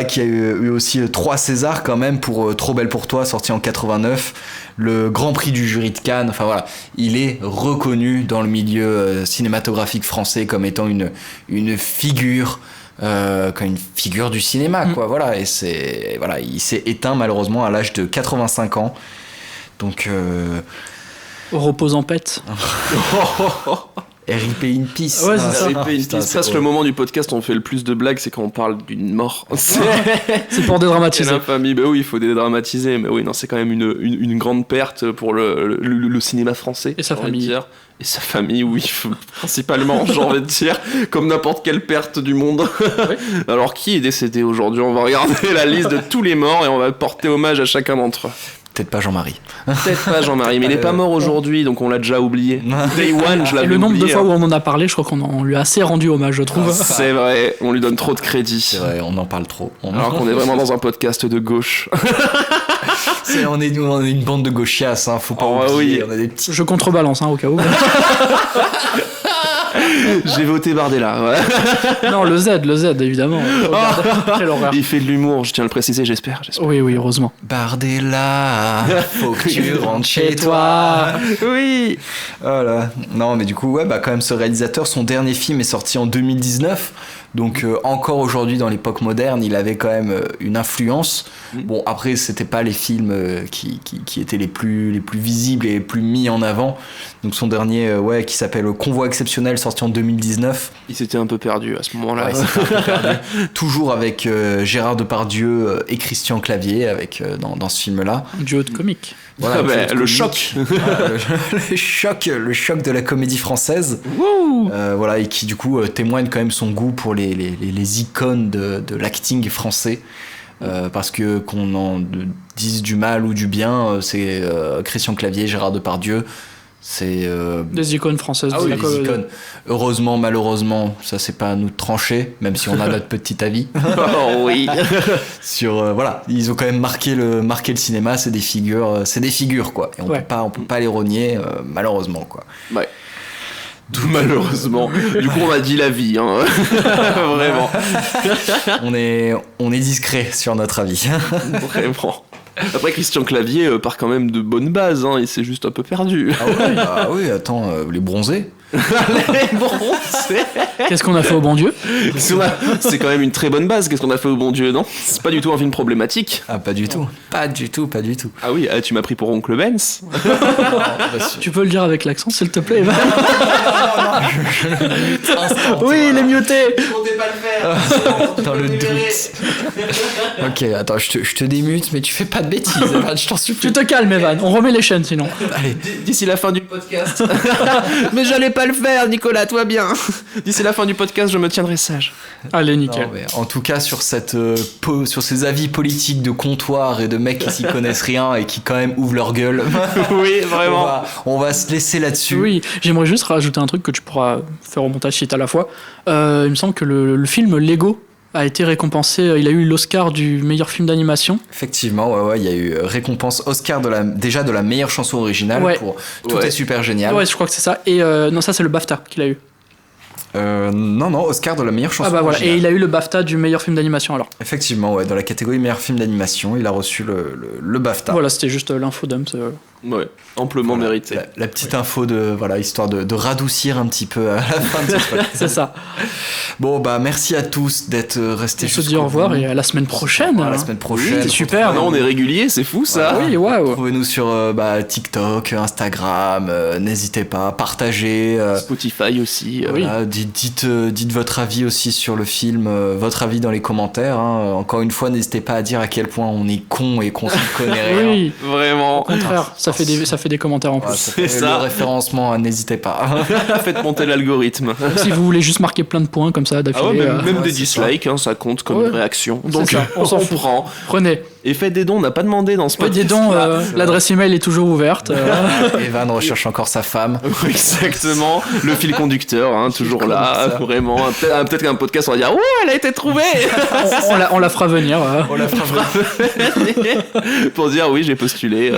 Qui a eu aussi 3 Césars quand même pour Trop belle pour toi, sorti en 89, le Grand Prix du jury de Cannes. Enfin voilà, il est reconnu dans le milieu cinématographique français comme étant une figure, comme une figure du cinéma, quoi. Voilà, et il s'est éteint malheureusement à l'âge de 85 ans. Donc Au repos en pète. RIP in peace. Ouais, c'est ça. Il se passe le moment du podcast où on fait le plus de blagues, c'est quand on parle d'une mort. C'est pour dédramatiser. L'infamie, bah oui, il faut dédramatiser, mais oui, non, c'est quand même une grande perte pour le cinéma français. Et sa j'ai envie de famille. dire. Et sa famille, oui, principalement, j'ai envie de dire, comme n'importe quelle perte du monde. Alors, qui est décédé aujourd'hui? On va regarder la liste de tous les morts et on va porter hommage à chacun d'entre eux. Peut-être pas Jean-Marie. Peut-être pas Jean-Marie, mais il est pas mort aujourd'hui, donc on l'a déjà oublié. Day One, je Et l'avais le nombre de oublié, fois hein. où on en a parlé, je crois qu'on lui a assez rendu hommage, je trouve. C'est vrai, on lui donne trop de crédit. C'est vrai, on en parle trop. Alors qu'on est vraiment dans un podcast de gauche. On est une bande de gauchias, hein, faut pas Oh, oublier. oui. On a des petits... Je contrebalance, au cas où. J'ai voté Bardella, ouais. Non, le Z, évidemment. Quelle horreur. Il fait de l'humour, je tiens à le préciser, j'espère. Oui, heureusement. Bardella, faut que tu rentres chez toi. Oui. Voilà. Non, mais du coup, ouais, bah quand même, ce réalisateur, son dernier film est sorti en 2019. Donc encore aujourd'hui, dans l'époque moderne, il avait quand même une influence. Bon, après, c'était pas les films qui étaient les plus visibles et les plus mis en avant. Donc son dernier, qui s'appelle Convoi exceptionnel, sorti en 2019. Il s'était un peu perdu à ce moment-là. Ouais, il s'était un peu perdu. Toujours avec Gérard Depardieu et Christian Clavier dans ce film-là. Un duo de comiques. Voilà, Ah, le le choc. le choc de la comédie française. Voilà, et qui du coup témoigne quand même son goût pour les icônes de l'acting français. Parce que qu'on en dise du mal ou du bien, c'est Christian Clavier, Gérard Depardieu. C'est Des icônes françaises. ah oui, de la les icônes. Heureusement, malheureusement, ça c'est pas à nous de trancher, même si on a notre petit avis. Oh oui. Sur voilà, ils ont quand même marqué le cinéma, c'est des figures quoi. Et on peut pas les rogner malheureusement quoi. Ouais. Malheureusement. Du coup, on a dit la vie, hein. Vraiment. On est discret sur notre avis. Vraiment. Après, Christian Clavier part quand même de bonnes bases, hein. Il s'est juste un peu perdu. Ah oui, attends, les bronzés. Les bronzés. Qu'est-ce qu'on a fait au bon Dieu? C'est quand même une très bonne base. Qu'est-ce qu'on a fait au bon Dieu, non? C'est pas du tout un film problématique. Ah, pas du tout. Pas du tout. Ah oui, tu m'as pris pour Oncle Benz. Tu peux le dire avec l'accent, s'il te plaît, Evan? Oui, il est muté. Dans le doute. Ok, attends, je te démute, mais tu fais pas de bêtises, Evan, je t'en supplie. Tu te calmes, Evan. On remet les chaînes, sinon. Allez. D'ici la fin du podcast. Mais j'allais pas le faire, Nicolas, toi bien. D'ici la fin du podcast, je me tiendrai sage. Allez, Non, nickel. mais en tout cas, sur ces avis politiques de comptoir et de mecs qui s'y connaissent rien et qui quand même ouvrent leur gueule. Oui, vraiment. On va se laisser là-dessus. Oui, j'aimerais juste rajouter un truc que tu pourras faire au montage si t'as la foi. Il me semble que le film Lego a été récompensé, il a eu l'Oscar du meilleur film d'animation. Effectivement, il y a eu récompense Oscar de la meilleure chanson originale pour Tout est super génial. Ouais, je crois que c'est ça. Et non, ça c'est le BAFTA qu'il a eu. Non, Oscar de la meilleure chanson voilà. originale. Et il a eu le BAFTA du meilleur film d'animation alors. Effectivement, dans la catégorie meilleur film d'animation, il a reçu le BAFTA. Voilà, c'était juste l'info dump. Ouais, amplement mérité. La petite info histoire de radoucir un petit peu à la fin de ce podcast. C'est ça. Bon, merci à tous d'être restés On se jusqu'au dit au revoir bout. et à la semaine prochaine. À la semaine prochaine. C'est super. Ah non, on est régulier, c'est fou ça. Voilà. Oui, waouh. Trouvez-nous sur TikTok, Instagram, n'hésitez pas, partagez. Spotify aussi. Voilà, dites votre avis aussi sur le film, votre avis dans les commentaires. Hein. Encore une fois, n'hésitez pas à dire à quel point on est con et qu'on s'y connaît rien. Oui, Vraiment. au contraire, ça fait des commentaires en plus. Voilà, C'est le ça. référencement, n'hésitez pas. Faites monter l'algorithme. Si vous voulez juste marquer plein de points comme ça Ah ouais, d'affilée, même des c'est dislikes, hein, ça compte comme Ouais. une réaction. Donc ça, on s'en fout. prend. prenez. Et faites des dons, on n'a pas demandé dans ce Des podcast. dons, l'adresse email est toujours ouverte. Evan recherche encore sa femme. Exactement, le fil conducteur, hein, toujours là, vraiment. Peut-être qu'un podcast on va dire oh elle a été trouvée on la fera venir. On la fera pour dire oui j'ai postulé,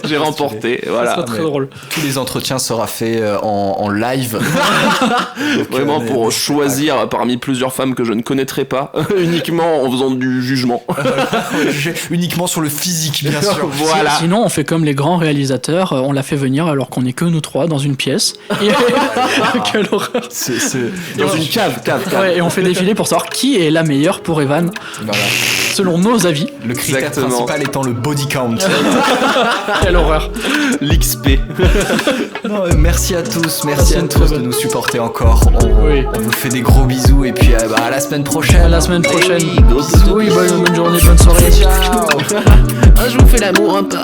j'ai remporté, Ça voilà. sera très mais- drôle. Tous les entretiens sera fait en live. Vraiment on est- pour choisir parmi plusieurs femmes que je ne connaîtrais pas, uniquement en faisant du jugement. uniquement sur le physique, bien sûr. Voilà. Sinon, on fait comme les grands réalisateurs, on l'a fait venir alors qu'on est que nous trois dans une pièce. Et... Quelle horreur. Dans une cave. Ouais, et on fait défiler pour savoir qui est la meilleure pour Evan, Voilà. selon nos avis. Le critère Exactement. principal étant le body count. Quelle horreur. L'XP. Non, merci à tous, merci C'est à une tous très de bonne- nous supporter encore. Oui. On vous fait des gros bisous et puis à la semaine prochaine. À la semaine prochaine. Eh oui, gros bisous. Oui, bonne journée, bonne soirée. Ciao. Je vous fais l'amour un peu.